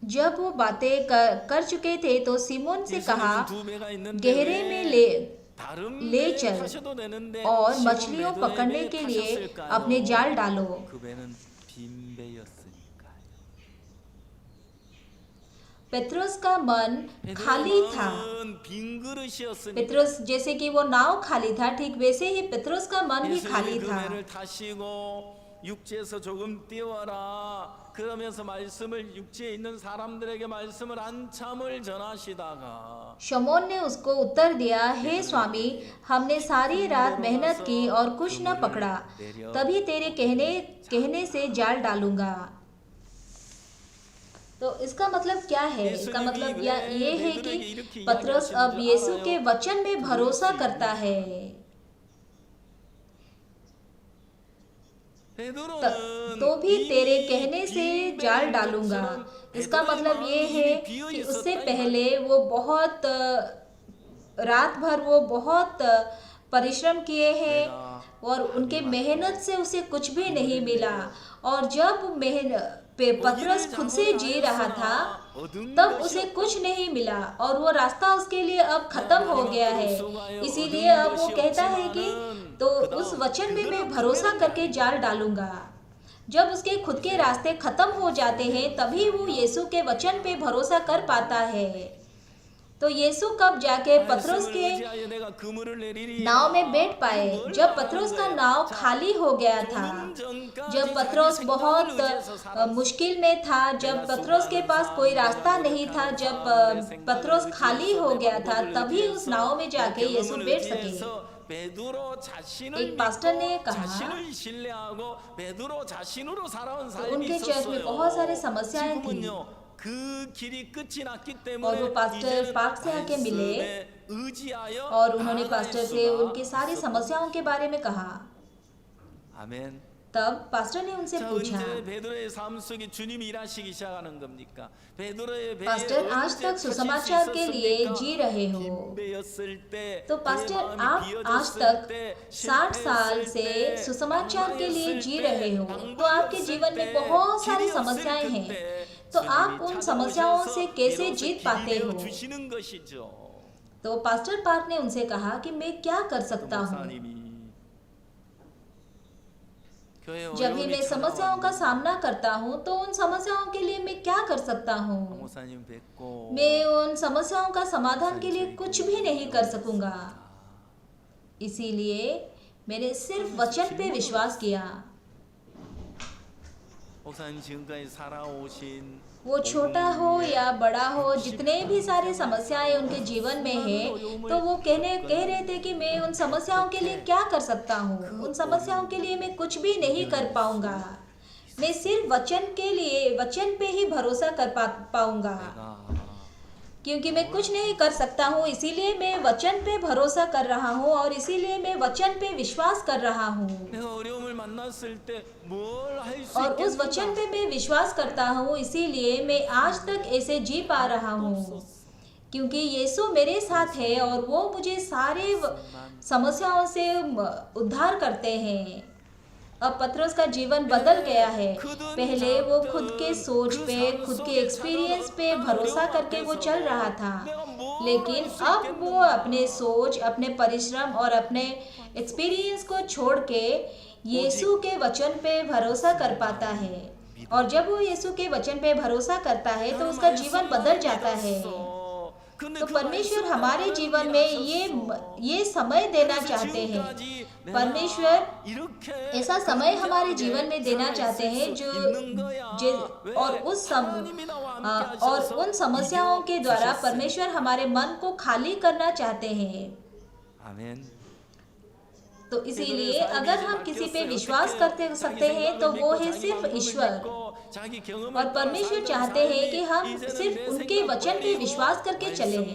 [SPEAKER 1] जब वो बातें कर चुके थे तो सिमोन से कहा, गहरे में ले चल और मछलियों पकड़ने के लिए अपने जाल डालो। पेत्रोस का मन खाली था। पेत्रोस जैसे कि वो नाव खाली था, ठीक वैसे ही पेत्रोस का मन भी खाली था।
[SPEAKER 2] 육지에서 조금 띄워라. 그러면서 말씀을 육지에 있는 사람들에게 말씀을 한참을 전하시다가
[SPEAKER 1] शमौन ने उसको उत्तर दिया, हे स्वामी, हमने सारी रात मेहनत की और कुछ न पकड़ा, तभी तेरे कहने से जाल डालूंगा। तो इसका मतलब क्या है? इसका मतलब ये है कि पतरस अब यीशु के वचन में भरोसा करता है। तो भी तेरे कहने से जाल डालूंगा। इसका मतलब ये है कि उससे पहले वो बहुत रात भर वो बहुत परिश्रम किए हैं, और उनके मेहनत से उसे कुछ भी नहीं मिला। और जब पतरस खुद से जी रहा था तब उसे कुछ नहीं मिला, और वो रास्ता उसके लिए अब खत्म हो गया है। इसीलिए अब वो कहता है कि तो उस वचन में मैं भरोसा करके जाल डालूंगा। जब उसके खुद के रास्ते खत्म हो जाते हैं तभी वो यीशु के वचन पे भरोसा कर पाता है। तो यीशु कब जाके पतरस के
[SPEAKER 2] 의지하여 내가 그물을 내리리
[SPEAKER 1] नाव में बैठ पाए, जब पतरस का नाव खाली हो गया था, जब पतरस बहुत मुश्किल में था, जब पतरस के पास कोई रास्ता नहीं था, जब पतरस खाली हो गया था, तभी उस नाव में जाके यीशु बैठ सके। एक पास्टर ने कहा तो उनके चर्च में बहुत सारी समस्याएं थी और वो पास्टर पार्क से आके मिले और उन्होंने पास्टर से उनकी सारी समस्याओं के बारे में कहा।
[SPEAKER 2] आमेन।
[SPEAKER 1] तब पास्टर ने उनसे पूछा, पास्टर आज तक सुसमाचार के लिए जी रहे हो, तो पास्टर आप आज तक 60 साल से सुसमाचार के लिए जी रहे हो, तो आपके जीवन में बहुत सारी समस्याएं हैं, तो आप उन समस्याओं से कैसे जीत पाते हो? तो पास्टर पार्क ने उनसे कहा कि मैं क्या कर सकता हूँ। जब भी मैं समस्याओं का सामना करता हूँ तो उन समस्याओं के लिए मैं क्या कर सकता हूँ? मैं उन समस्याओं का समाधान के लिए कुछ भी नहीं कर सकूंगा। इसीलिए मैंने सिर्फ वचन पे विश्वास किया। वो छोटा हो या बड़ा हो, जितने भी सारे समस्याएं उनके जीवन में है, तो वो कह रहे थे कि मैं उन समस्याओं के लिए क्या कर सकता हूँ, उन समस्याओं के लिए मैं कुछ भी नहीं कर पाऊंगा, मैं सिर्फ वचन पे ही भरोसा कर पाऊंगा, क्योंकि मैं कुछ नहीं कर सकता हूँ, इसीलिए मैं वचन पे भरोसा कर रहा हूँ और इसीलिए मैं वचन पे विश्वास कर रहा हूँ। और उस वचन पे मैं विश्वास करता हूँ, इसीलिए मैं आज तक ऐसे जी पा रहा हूँ, क्योंकि यीशु मेरे साथ है और वो मुझे सारे समस्याओं से उद्धार करते हैं। अब पतरस का जीवन बदल गया है। पहले वो खुद के सोच पे, खुद के एक्सपीरियंस पे भरोसा करके वो चल रहा था, लेकिन अब वो अपने सोच, अपने परिश्रम और अपने एक्सपीरियंस को छोड़ के यीशु के वचन पे भरोसा कर पाता है। और जब वो यीशु के वचन पे भरोसा करता है तो उसका जीवन बदल जाता है। तो परमेश्वर हमारे जीवन में ये समय देना चाहते हैं। परमेश्वर ऐसा समय हमारे जीवन में देना चाहते हैं और उन समस्याओं के द्वारा परमेश्वर हमारे मन को खाली करना चाहते हैं।
[SPEAKER 2] आमीन।
[SPEAKER 1] तो इसीलिए अगर हम किसी पे विश्वास करते सकते हैं तो वो है सिर्फ ईश्वर, और परमेश्वर चाहते हैं कि हम सिर्फ उनके वचन पे विश्वास करके चलें।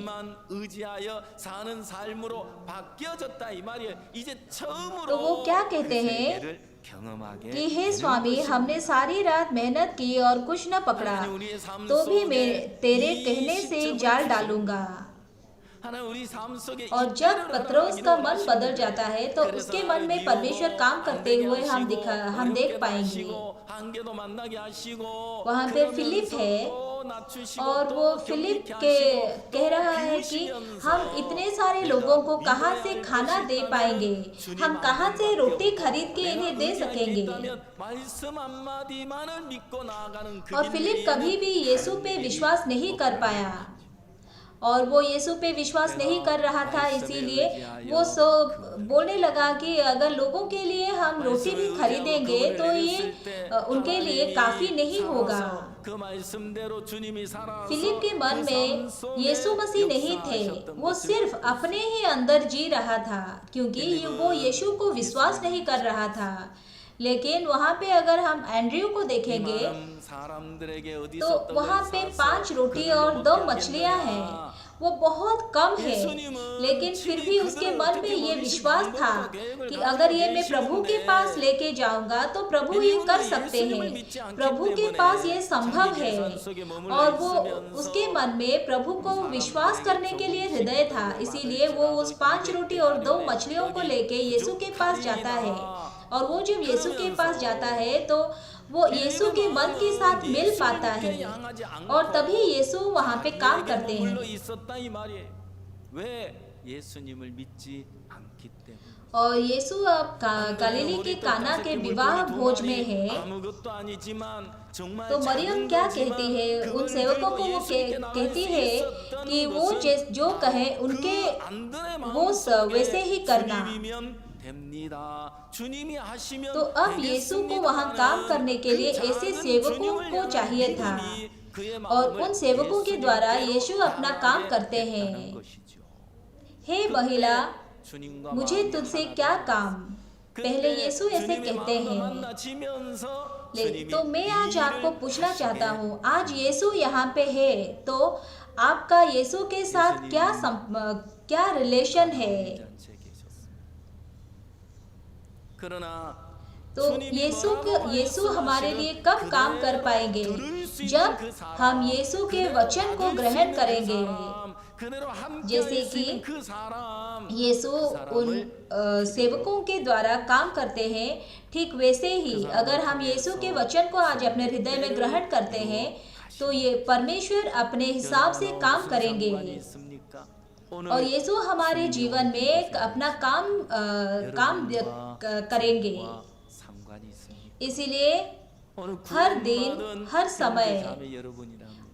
[SPEAKER 1] तो वो क्या कहते हैं कि हे स्वामी, हमने सारी रात मेहनत की और कुछ न पकड़ा, तो भी मैं तेरे कहने से जाल डालूंगा। और जब पतरस का मन बदल जाता है तो उसके मन में परमेश्वर काम करते हुए हम देख पाएंगे। वहाँ पे फिलिप है और वो फिलिप कह रहा है कि हम इतने सारे लोगों को कहाँ से खाना दे पाएंगे, हम कहाँ से रोटी खरीद के इन्हें दे सकेंगे। और फिलिप कभी भी यीशु पे विश्वास नहीं कर पाया, और वो यीशु पे विश्वास नहीं कर रहा था, इसीलिए वो बोलने लगा कि अगर लोगों के लिए हम रोटी भी खरीदेंगे तो ये उनके लिए काफी नहीं होगा। फिलिप के मन में यीशु मसीह नहीं थे, वो सिर्फ अपने ही अंदर जी रहा था, क्योंकि वो यीशु को विश्वास नहीं कर रहा था। लेकिन वहाँ पे अगर हम एंड्रयू को देखेंगे तो वहाँ पे 5 रोटी और 2 मछलियाँ हैं, वो बहुत कम है, लेकिन फिर भी उसके मन में ये विश्वास था कि अगर ये मैं प्रभु के पास लेके जाऊंगा तो प्रभु ये कर सकते हैं, प्रभु के पास ये संभव है। और वो उसके मन में प्रभु को विश्वास करने के लिए हृदय था, इसीलिए वो उस 5 रोटी और 2 मछलियों को लेके यीशु के पास जाता है। और वो जब यीशु के पास जाता है तो वो यीशु के मन के साथ मिल पाता है, और तभी यीशु वहाँ पे काम करते हैं। और यीशु अब गलीली के काना के विवाह भोज में है।
[SPEAKER 2] 아무것도 아니지만 정말
[SPEAKER 1] तो मरियम क्या कहती है उन सेवकों को? वो कहती है कि वो जो कहे उनके वो वैसे ही करना। तो अब यीशु को वहाँ काम करने के लिए ऐसे सेवकों को चाहिए था और उन सेवकों के द्वारा यीशु अपना काम करते हैं। हे महिला, मुझे तुझसे क्या काम? पहले यीशु ऐसे कहते हैं। तो मैं आज आपको पूछना चाहता हूँ, आज यीशु यहाँ पे है तो आपका यीशु के साथ क्या रिलेशन है? तो यीशु हमारे लिए कब काम कर पाएंगे? जब हम यीशु के वचन को ग्रहण करेंगे। जैसे कि यीशु उन सेवकों के द्वारा काम करते हैं, ठीक वैसे ही अगर हम यीशु के वचन को आज अपने हृदय में ग्रहण करते हैं तो ये परमेश्वर अपने हिसाब से काम करेंगे और यीशु हमारे जीवन में अपना काम करेंगे। इसीलिए हर दिन, हर समय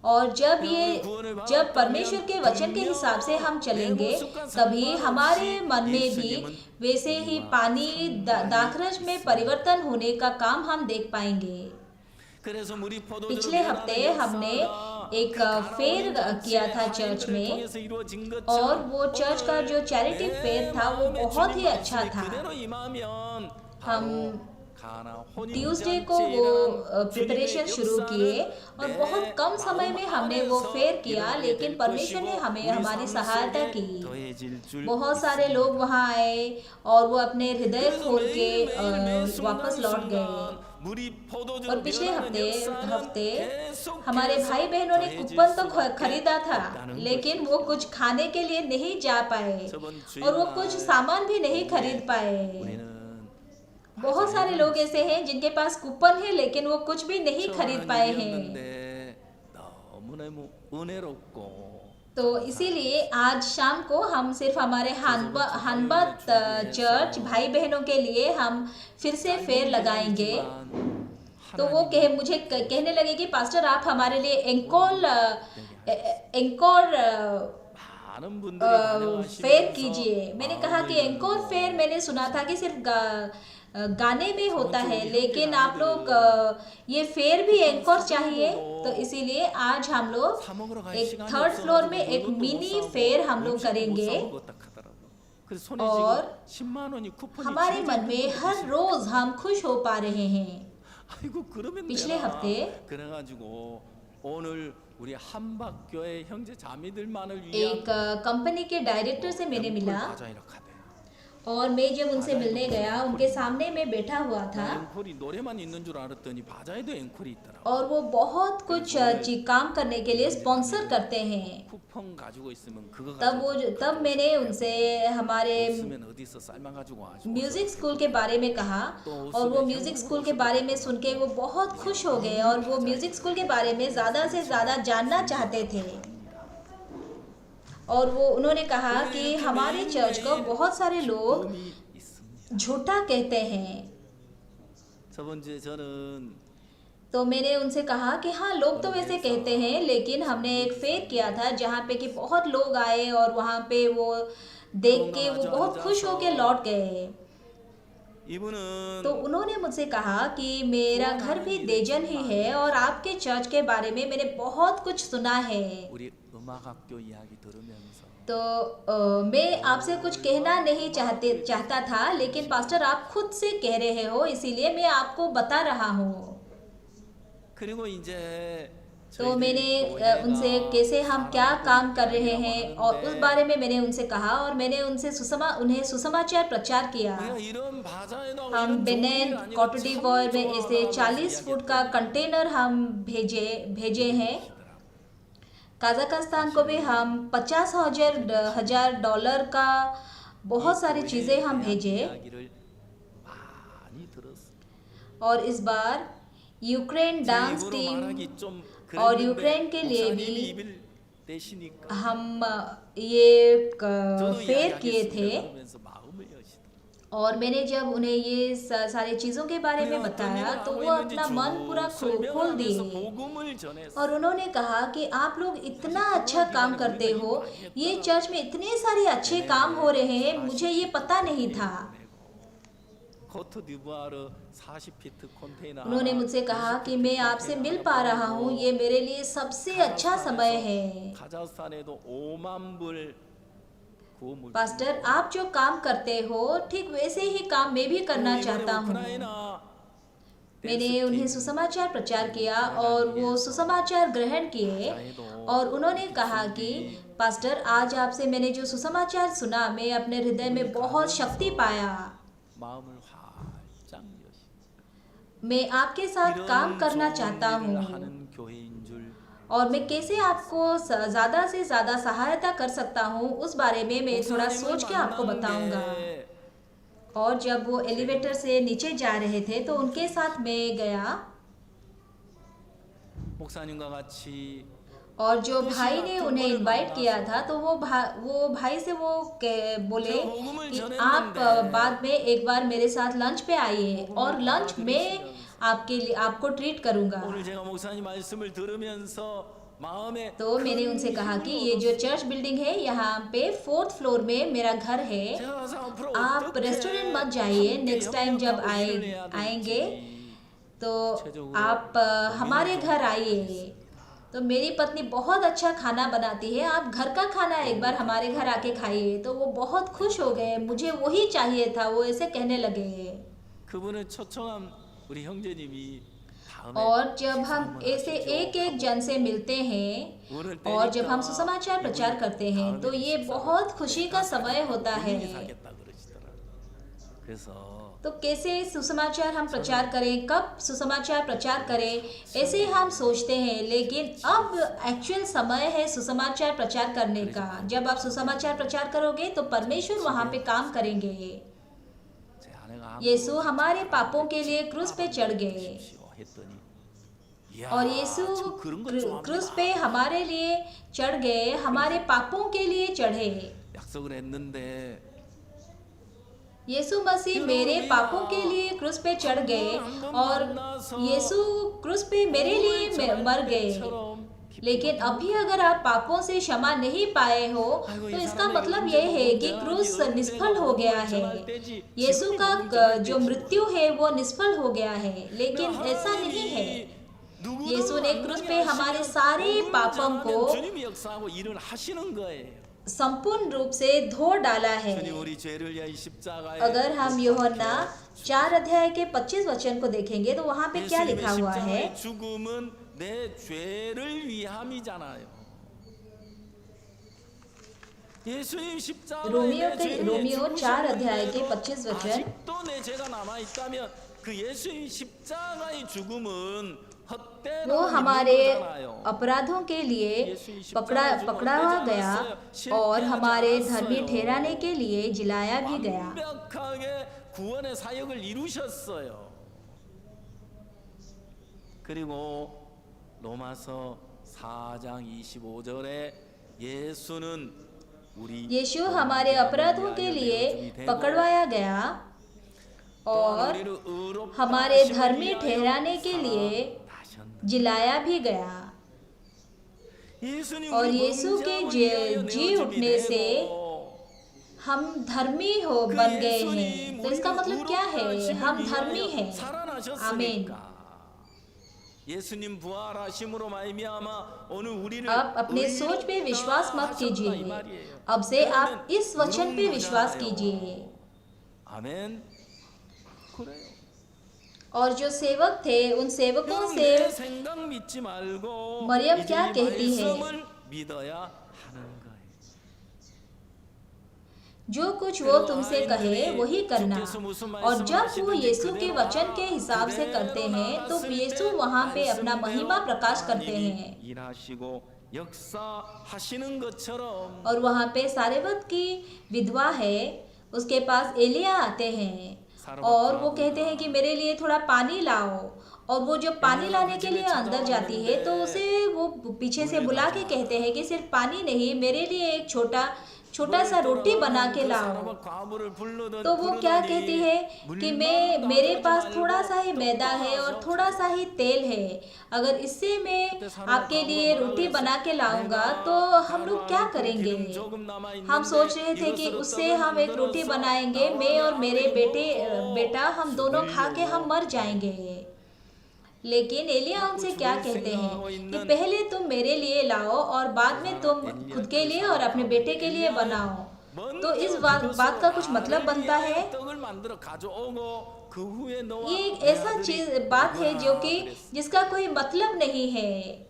[SPEAKER 1] और जब परमेश्वर के वचन के हिसाब से हम चलेंगे तभी हमारे मन में भी वैसे ही पानी दाखरस में परिवर्तन होने का काम हम देख पाएंगे। पिछले हफ्ते हमने एक फेयर किया था चर्च में और वो चर्च का जो चैरिटी फेयर था वो बहुत ही अच्छा था। हम ट्यूसडे को वो प्रिपरेशन शुरू किए और बहुत कम समय में हमने वो फेयर किया, लेकिन परमेश्वर ने हमें हमारी सहायता की। बहुत सारे लोग वहाँ आए और वो अपने हृदय खोल के वापस लौट गए। और पिछले हफ्ते हमारे भाई बहनों ने कूपन तो खरीदा था, लेकिन वो कुछ खाने के लिए नहीं जा पाए और वो कुछ सामान भी नहीं खरीद पाए। बहुत सारे लोग ऐसे हैं जिनके पास कूपन है लेकिन वो कुछ भी नहीं खरीद पाए हैं। तो इसीलिए आज शाम को हम सिर्फ हमारे हानबत चर्च भाई बहनों के लिए हम फिर से फेयर लगाएंगे। तो वो मुझे कहने लगे कि पास्टर आप हमारे लिए एंकोर फेयर कीजिए। मैंने कहा कि एंकोर फेयर मैंने सुना था कि सिर्फ गाने में होता है, लेकिन आप लोग ये फेयर भी एंकोर चाहिए। तो इसीलिए आज हम लोग एक थर्ड फ्लोर में एक मिनी फेयर हम लोग करेंगे और हमारे मन में हर रोज हम खुश हो पा रहे हैं। पिछले हफ्ते एक कंपनी के डायरेक्टर से मैंने मिला और मैं जब उनसे मिलने गया उनके सामने मैं बैठा हुआ था और वो बहुत कुछ काम करने के लिए स्पॉन्सर करते हैं। तब मैंने उनसे हमारे म्यूजिक स्कूल के बारे में कहा और वो म्यूजिक स्कूल के बारे में सुन के वो बहुत खुश हो गए और वो म्यूजिक स्कूल के बारे में ज़्यादा से ज़्यादा जानना चाहते थे। और वो उन्होंने कहा कि हमारे चर्च को बहुत सारे लोग झूठा कहते हैं। तो मैंने उनसे कहा कि हाँ, लोग तो वैसे कहते हैं, लेकिन हमने एक फेयर किया था जहाँ पे कि बहुत लोग आए और वहाँ पे वो देख के वो बहुत खुश होके लौट गए। तो उन्होंने मुझसे कहा कि मेरा घर भी देजन ही है और आपके चर्च के बारे में मैंने बहुत कुछ सुना है। तो मैं आपसे कुछ कहना नहीं चाहता था, लेकिन पास्टर आप खुद से कह रहे हो, इसीलिए मैं आपको बता रहा हूँ। तो मैंने उनसे कैसे हम क्या काम कर रहे हैं और उस बारे में मैंने उनसे कहा और मैंने उनसे उन्हें सुसमाचार प्रचार किया। हम बेनिन कोट डिवोर में ऐसे 40 फुट का कंटेनर हम भेजे हैं। कजाकिस्तान को भी हम 50,000 डॉलर का बहुत सारी चीज़ें हम भेजे। और इस बार यूक्रेन डांस टीम और यूक्रेन के लिए भी हम ये फेयर किए थे और मैंने जब उन्हें ये सारी चीज़ों के बारे में
[SPEAKER 2] 그가 어떤
[SPEAKER 1] बताया
[SPEAKER 2] 일을
[SPEAKER 1] तो
[SPEAKER 2] 하고
[SPEAKER 1] वो
[SPEAKER 2] 있는지
[SPEAKER 1] अपना मन पूरा
[SPEAKER 2] 쭉
[SPEAKER 1] खोल
[SPEAKER 2] 설명을
[SPEAKER 1] दिए
[SPEAKER 2] 하면서 복음을 전했어.
[SPEAKER 1] और उन्होंने कहा कि आप लोग इतना
[SPEAKER 2] 사실
[SPEAKER 1] अच्छा
[SPEAKER 2] 그걸
[SPEAKER 1] काम
[SPEAKER 2] 기간에
[SPEAKER 1] करते
[SPEAKER 2] 우리가
[SPEAKER 1] हो,
[SPEAKER 2] 일 많이
[SPEAKER 1] ये
[SPEAKER 2] 했더라.
[SPEAKER 1] चर्च में इतने सारे अच्छे काम हो रहे हैं, मुझे ये पता नहीं था।
[SPEAKER 2] 코트디부아르 40피트 컨테이너
[SPEAKER 1] उन्होंने मुझसे कहा कि मैं आपसे मिल पा रहा हूँ, ये मेरे लिए सबसे अच्छा समय है।
[SPEAKER 2] 카자흐스탄에도 5만 불 구호물
[SPEAKER 1] पास्टर, आप जो काम करते हो ठीक वैसे ही काम मैं भी करना चाहता हूँ। मैंने उन्हें सुसमाचार प्रचार किया और वो सुसमाचार ग्रहण किए और उन्होंने कहा कि पास्टर, आज आपसे मैंने जो सुसमाचार सुना, मैं अपने हृदय में बहुत शक्ति पाया।
[SPEAKER 2] 마음을 활짝 여시.
[SPEAKER 1] मैं आपके साथ काम करना चाहता
[SPEAKER 2] 일을
[SPEAKER 1] हूँ
[SPEAKER 2] 하는 교회인 줄
[SPEAKER 1] और मैं कैसे आपको ज़्यादा से ज़्यादा सहायता कर सकता हूँ उस बारे में मैं थोड़ा सोच के आपको बताऊँगा। और जब वो एलिवेटर से नीचे जा रहे थे तो उनके साथ मैं गया
[SPEAKER 2] 목사님과 같이
[SPEAKER 1] और जो भाई ने उन्हें इनवाइट किया था तो वो भाई से वो बोले कि आप बाद में एक बार मेरे साथ लंच पे आइए और लंच में आपको ट्रीट करूँगा।
[SPEAKER 2] 오늘 제가 목사님 말씀을 들으면서 마음에
[SPEAKER 1] तो मैंने उनसे कहा कि ये जो चर्च बिल्डिंग है यहाँ पे 4th फ्लोर में मेरा घर है,
[SPEAKER 2] 제가 가서 앞으로
[SPEAKER 1] आप
[SPEAKER 2] 어떻게
[SPEAKER 1] रेस्टोरेंट मत जाइए,
[SPEAKER 2] 함께
[SPEAKER 1] नेक्स्ट टाइम जब
[SPEAKER 2] 협력하고 일을 해야
[SPEAKER 1] आएंगे
[SPEAKER 2] 될지
[SPEAKER 1] तो आप हमारे घर आइए। तो मेरी पत्नी बहुत अच्छा खाना बनाती है, आप घर का खाना एक बार हमारे घर आके खाइए। तो वो बहुत खुश हो गए, मुझे वही चाहिए था, वो ऐसे कहने लगे।
[SPEAKER 2] 그분을 초청한 우리 형제님이 다음에
[SPEAKER 1] और जब हम ऐसे एक एक जन से मिलते हैं और जब हम सुसमाचार प्रचार करते हैं तो ये बहुत खुशी का समय होता है।
[SPEAKER 2] 사겠다 그러시더라고요. 그래서
[SPEAKER 1] तो कैसे सुसमाचार हम प्रचार करें, कब सुसमाचार प्रचार करें, ऐसे हम सोचते हैं, लेकिन अब एक्चुअल समय है सुसमाचार प्रचार करने का। जब आप सुसमाचार प्रचार करोगे तो परमेश्वर वहाँ पे काम करेंगे।
[SPEAKER 2] 제 아내가
[SPEAKER 1] यीशु हमारे पापों के लिए क्रूस पे चढ़ गए
[SPEAKER 2] 했더니
[SPEAKER 1] और यीशु क्रूस पे हमारे लिए चढ़ गए, हमारे पापों के लिए चढ़े।
[SPEAKER 2] 약속을 했는데
[SPEAKER 1] यीशु मसीह मेरे पापों के लिए क्रूस पे चढ़ गए और यीशु क्रूस पे मेरे लिए मर गए। लेकिन अभी अगर आप पापों से क्षमा नहीं पाए हो तो इसका मतलब यह है कि क्रूस निष्फल हो गया है। यीशु का जो मृत्यु है वो निष्फल हो गया है, लेकिन ऐसा नहीं है। यीशु ने क्रूस पे हमारे सारे पापों को
[SPEAKER 2] 주님이 역사하고 일을 하시는 거예요.
[SPEAKER 1] संपूर्ण रूप से धो डाला है।
[SPEAKER 2] 주님 우리 죄를 위하여 십자가에
[SPEAKER 1] अगर हम यूहन्ना 4 अध्याय के 25 वचन को देखेंगे तो वहाँ पे क्या लिखा हुआ है?
[SPEAKER 2] 십자가의 죽음은 내 죄를 위함이잖아요. 예수님 십자가에
[SPEAKER 1] रोमियो 4 अध्याय के 25 वचन।
[SPEAKER 2] 아직도 내 죄가 남아 있다면 그 예수님 십자가의 죽음은
[SPEAKER 1] वो हमारे अपराधों के लिए पकड़ा गया और हमारे धर्मी ठहराने के लिए जिलाया भी गया।
[SPEAKER 2] 완벽하게 구원의 사역을 이루셨어요. 그리고 로마서 4장 25절에 예수는 우리
[SPEAKER 1] यीशु हमारे अपराधों के लिए पकड़वाया गया और हमारे धर्मी ठहराने के लिए जिलाया भी गया। और यीशु के जी उठने से हम धर्मी बन गए हैं। तो इसका मतलब क्या है? हम धर्मी हैं। आमीन।
[SPEAKER 2] 예수님 부활하심으로 말미암아 오늘 우리를
[SPEAKER 1] आप अपने सोच पे विश्वास मत कीजिए, अब से आप इस वचन पे विश्वास कीजिए।
[SPEAKER 2] आमीन। 그래요.
[SPEAKER 1] और जो सेवक थे उन सेवकों से मरियम क्या कहती है? जो कुछ वो तुमसे कहे वही करना। और जब वो यीशु के वचन के हिसाब से करते हैं तो यीशु वहाँ पे अपना महिमा प्रकाश करते हैं। और वहाँ पे सारेवत की विधवा है, उसके पास एलिया आते हैं और वो कहते हैं कि मेरे लिए थोड़ा पानी लाओ। और वो जब पानी लाने के लिए अंदर जाती है तो उसे वो पीछे से बुला के कहते हैं कि सिर्फ पानी नहीं, मेरे लिए एक छोटा सा रोटी बना के लाओ। तो वो क्या कहती है कि मेरे पास थोड़ा सा ही मैदा है और थोड़ा सा ही तेल है, अगर इससे मैं आपके लिए रोटी बना के लाऊंगा तो हम लोग क्या करेंगे। हम सोच रहे थे कि उससे हम एक रोटी बनाएंगे, मैं और मेरे बेटा हम दोनों खा के हम मर जाएंगे। लेकिन एलिय्याह उनसे क्या कहते हैं कि पहले तुम मेरे लिए लाओ और बाद में तुम खुद के लिए और अपने बेटे के लिए बनाओ। तो इस बात का कुछ मतलब बनता है। ये एक ऐसा बात है जो कि जिसका कोई मतलब नहीं है।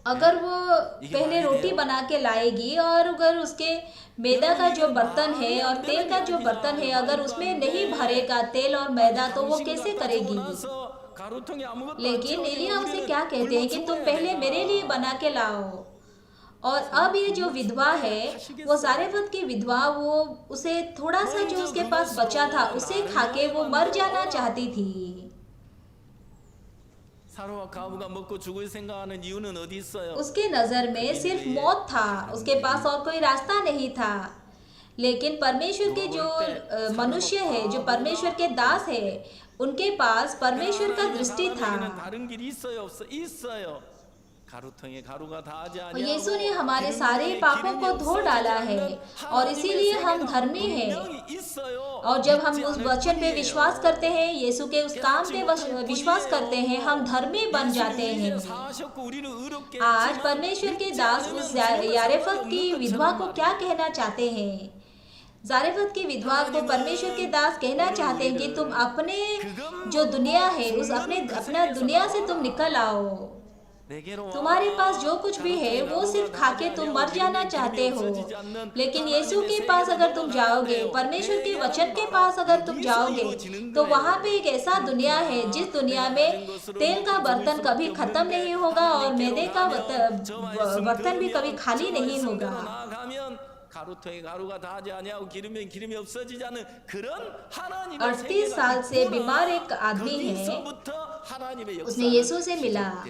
[SPEAKER 1] अगर वो पहले रोटी बना के लाएगी और अगर उसके मैदा का जो बर्तन है और तेल का जो बर्तन है अगर उसमें नहीं भरेगा तेल और मैदा तो वो कैसे करेगी। लेकिन एलिय्याह उसे क्या कहते हैं कि तुम पहले मेरे लिए बना के लाओ। और अब ये जो विधवा है वो जारेफत की विधवा, वो उसे थोड़ा सा जो उसके पास बचा था उसे खा के वो मर जाना चाहती थी। उसके नजर में सिर्फ मौत था, उसके पास और कोई रास्ता नहीं था। लेकिन परमेश्वर के जो मनुष्य है, जो परमेश्वर के दास है, उनके पास परमेश्वर का दृष्टि था। और यीशु ने हमारे सारे पापों को धो डाला है और इसीलिए हम धर्मी हैं। और जब हम उस वचन पे विश्वास करते हैं, यीशु के उस काम पे विश्वास करते हैं, हम धर्मी बन जाते हैं। आज परमेश्वर के दास उस यारेफत की विधवा को क्या कहना चाहते हैं। जारेफत की विधवा को परमेश्वर के दास कहना चाहते हैं कि तुम अपने जो दुनिया है उस अपना दुनिया से तुम निकल आओ। तुम्हारे पास जो कुछ भी है वो सिर्फ खा के तुम मर जाना चाहते हो। लेकिन यीशु के पास अगर तुम जाओगे, परमेश्वर के वचन के पास अगर तुम जाओगे, तो वहाँ पे एक ऐसा दुनिया है जिस दुनिया में तेल का बर्तन कभी खत्म नहीं होगा और मैदे का बर्तन भी कभी खाली नहीं होगा। 38 साल से बीमार एक आदमी है, उसने यीशु से मिला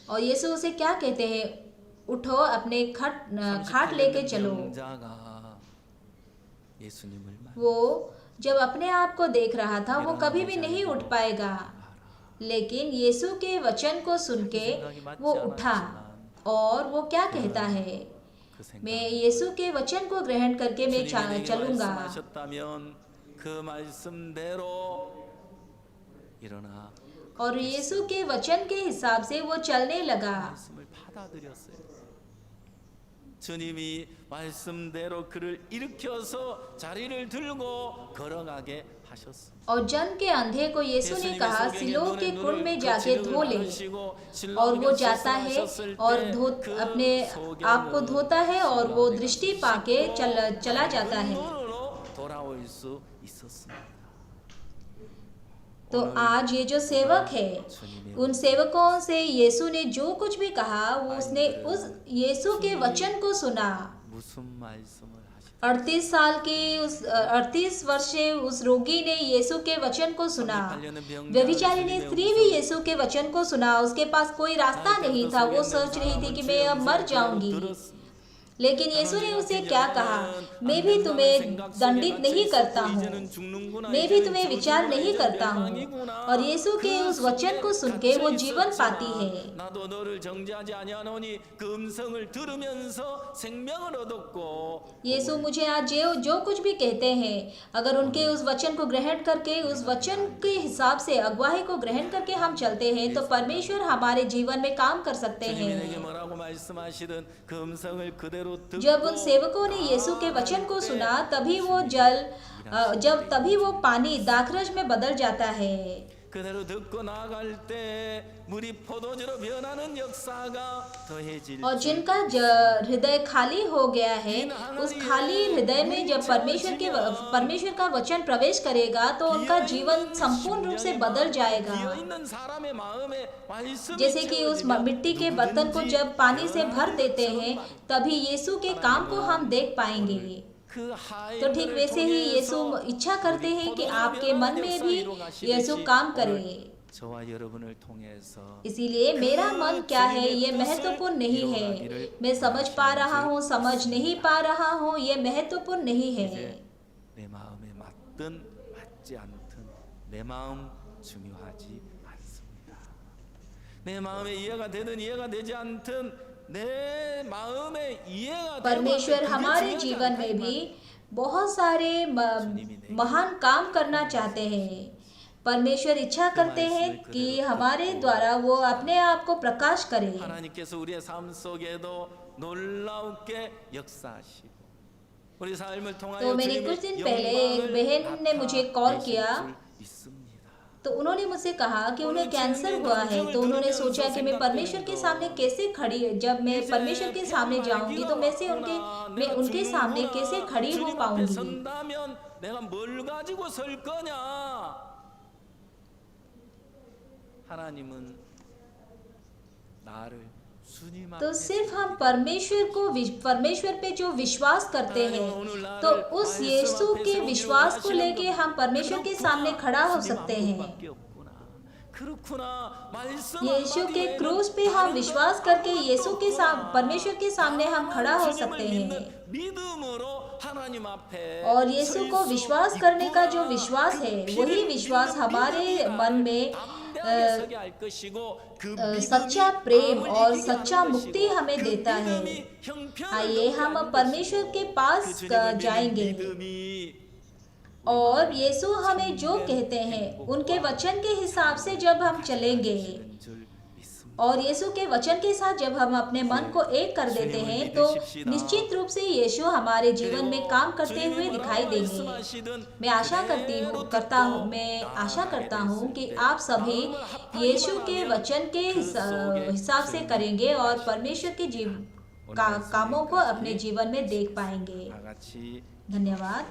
[SPEAKER 1] और यीशु उसे क्या कहते हैं, उठो अपने खाट लेके चलो। वो जब अपने आप को देख रहा था वो कभी भी नहीं उठ पाएगा, लेकिन यीशु के वचन को सुन के वो उठा और वो क्या कहता है, मैं यीशु के वचन को ग्रहण करके मैं चलूंगा। और यीशु के वचन के हिसाब से वो चलने लगा।
[SPEAKER 2] 주님이 말씀대로 그를 일으켜서 자리를 들고 걸어가게 하셨습니다.
[SPEAKER 1] और जन के अंधे को यीशु ने कहा सिलोह के कुंड में जाके धो ले, और वो जाता है और अपने आप को धोता है और वो दृष्टि पाके चला जाता है।
[SPEAKER 2] 돌아올 수 있었습니다.
[SPEAKER 1] तो आज ये जो सेवक है, उन सेवकों से यीशु ने जो कुछ भी कहा वो उसने उस यीशु के वचन को सुना। 38 साल के उस 38 वर्षीय उस रोगी ने यीशु के वचन को सुना। व्यभिचारिणी स्त्री भी यीशु के वचन को सुना। उसके पास कोई रास्ता नहीं था, वो सोच रही थी कि मैं अब मर जाऊंगी। लेकिन यीशु ने उसे क्या कहा, मैं भी तुम्हें दंडित नहीं करता हूँ, मैं भी तुम्हें विचार नहीं करता हूँ। और यीशु के उस वचन को सुन के वो जीवन पाती है। यीशु मुझे आज जो कुछ भी कहते हैं, अगर उनके उस वचन को ग्रहण करके, उस वचन के हिसाब से अगुवाई को ग्रहण करके हम चलते हैं, तो परमेश्वर हमारे जीवन में काम कर सकते हैं। जब उन सेवकों ने यीशु के वचन को सुना, तभी वो पानी दाखरस में बदल जाता है। और जिनका हृदय खाली हो गया है, उस खाली हृदय में जब परमेश्वर का वचन प्रवेश करेगा तो उनका जीवन संपूर्ण रूप से बदल जाएगा। जैसे कि उस मिट्टी के बर्तन को जब पानी से भर देते हैं, तभी यीशु के काम को हम देख पाएंगे। तो ठीक वैसे ही यीशु इच्छा करते हैं कि आपके मन में भी यीशु काम करे।
[SPEAKER 2] 저와 여러분을 통해서
[SPEAKER 1] इसीलिए मेरा मन क्या है ये महत्वपूर्ण नहीं है। मैं समझ पा रहा हूँ, समझ नहीं पा रहा हूँ, ये महत्वपूर्ण नहीं है।
[SPEAKER 2] 이제 내 마음에 맞든 맞지 않든 내 마음 중요하지 않습니다. 내 마음에 이해가 되든 이해가 되지 않든 내 마음에 이해가 되고
[SPEAKER 1] परमेश्वर
[SPEAKER 2] 그게
[SPEAKER 1] हमारे
[SPEAKER 2] 중요하지
[SPEAKER 1] जीवन
[SPEAKER 2] 않다 이
[SPEAKER 1] में
[SPEAKER 2] 말.
[SPEAKER 1] भी बहुत सारे महान काम करना चाहते हैं। परमेश्वर इच्छा करते हैं कि हमारे द्वारा वो अपने आप को प्रकाश करे।
[SPEAKER 2] 하나님께서 우리의 삶 속에도 놀랍게 역사하시고 우리 삶을 통하여
[SPEAKER 1] तो मैंने कुछ दिन पहले एक बहन ने मुझे कॉल किया, तो उन्होंने मुझसे कहा कि उन्हें कैंसर हुआ है। तो उन्होंने सोचा कि मैं परमेश्वर के सामने कैसे खड़ी, जब मैं परमेश्वर के सामने जाऊंगी तो मैं उनके सामने कैसे खड़ी हो पाऊंगी।
[SPEAKER 2] 선다면 내가 뭘 가지고 설 거냐? 하나님은 나를 주님
[SPEAKER 1] तो
[SPEAKER 2] 앞에
[SPEAKER 1] सिर्फ हम परमेश्वर पे जो विश्वास करते हैं, तो उस यीशु के विश्वास को लेके हम परमेश्वर के सामने खड़ा हो सकते हैं। यीशु के क्रूस पे हम विश्वास करके परमेश्वर के सामने हम खड़ा हो सकते हैं। और यीशु को विश्वास करने का जो विश्वास है, वही विश्वास हमारे मन में सच्चा प्रेम और सच्चा मुक्ति हमें देता है। आइए हम परमेश्वर के पास जाएंगे और यीशु हमें जो कहते हैं उनके वचन के हिसाब से जब हम चलेंगे और यीशु के वचन के साथ जब हम अपने मन को एक कर देते हैं, तो निश्चित रूप से यीशु हमारे जीवन में काम करते हुए दिखाई देंगे। मैं आशा करता हूँ कि आप सभी यीशु के वचन के हिसाब से करेंगे और परमेश्वर के कामों को अपने जीवन में देख पाएंगे। धन्यवाद।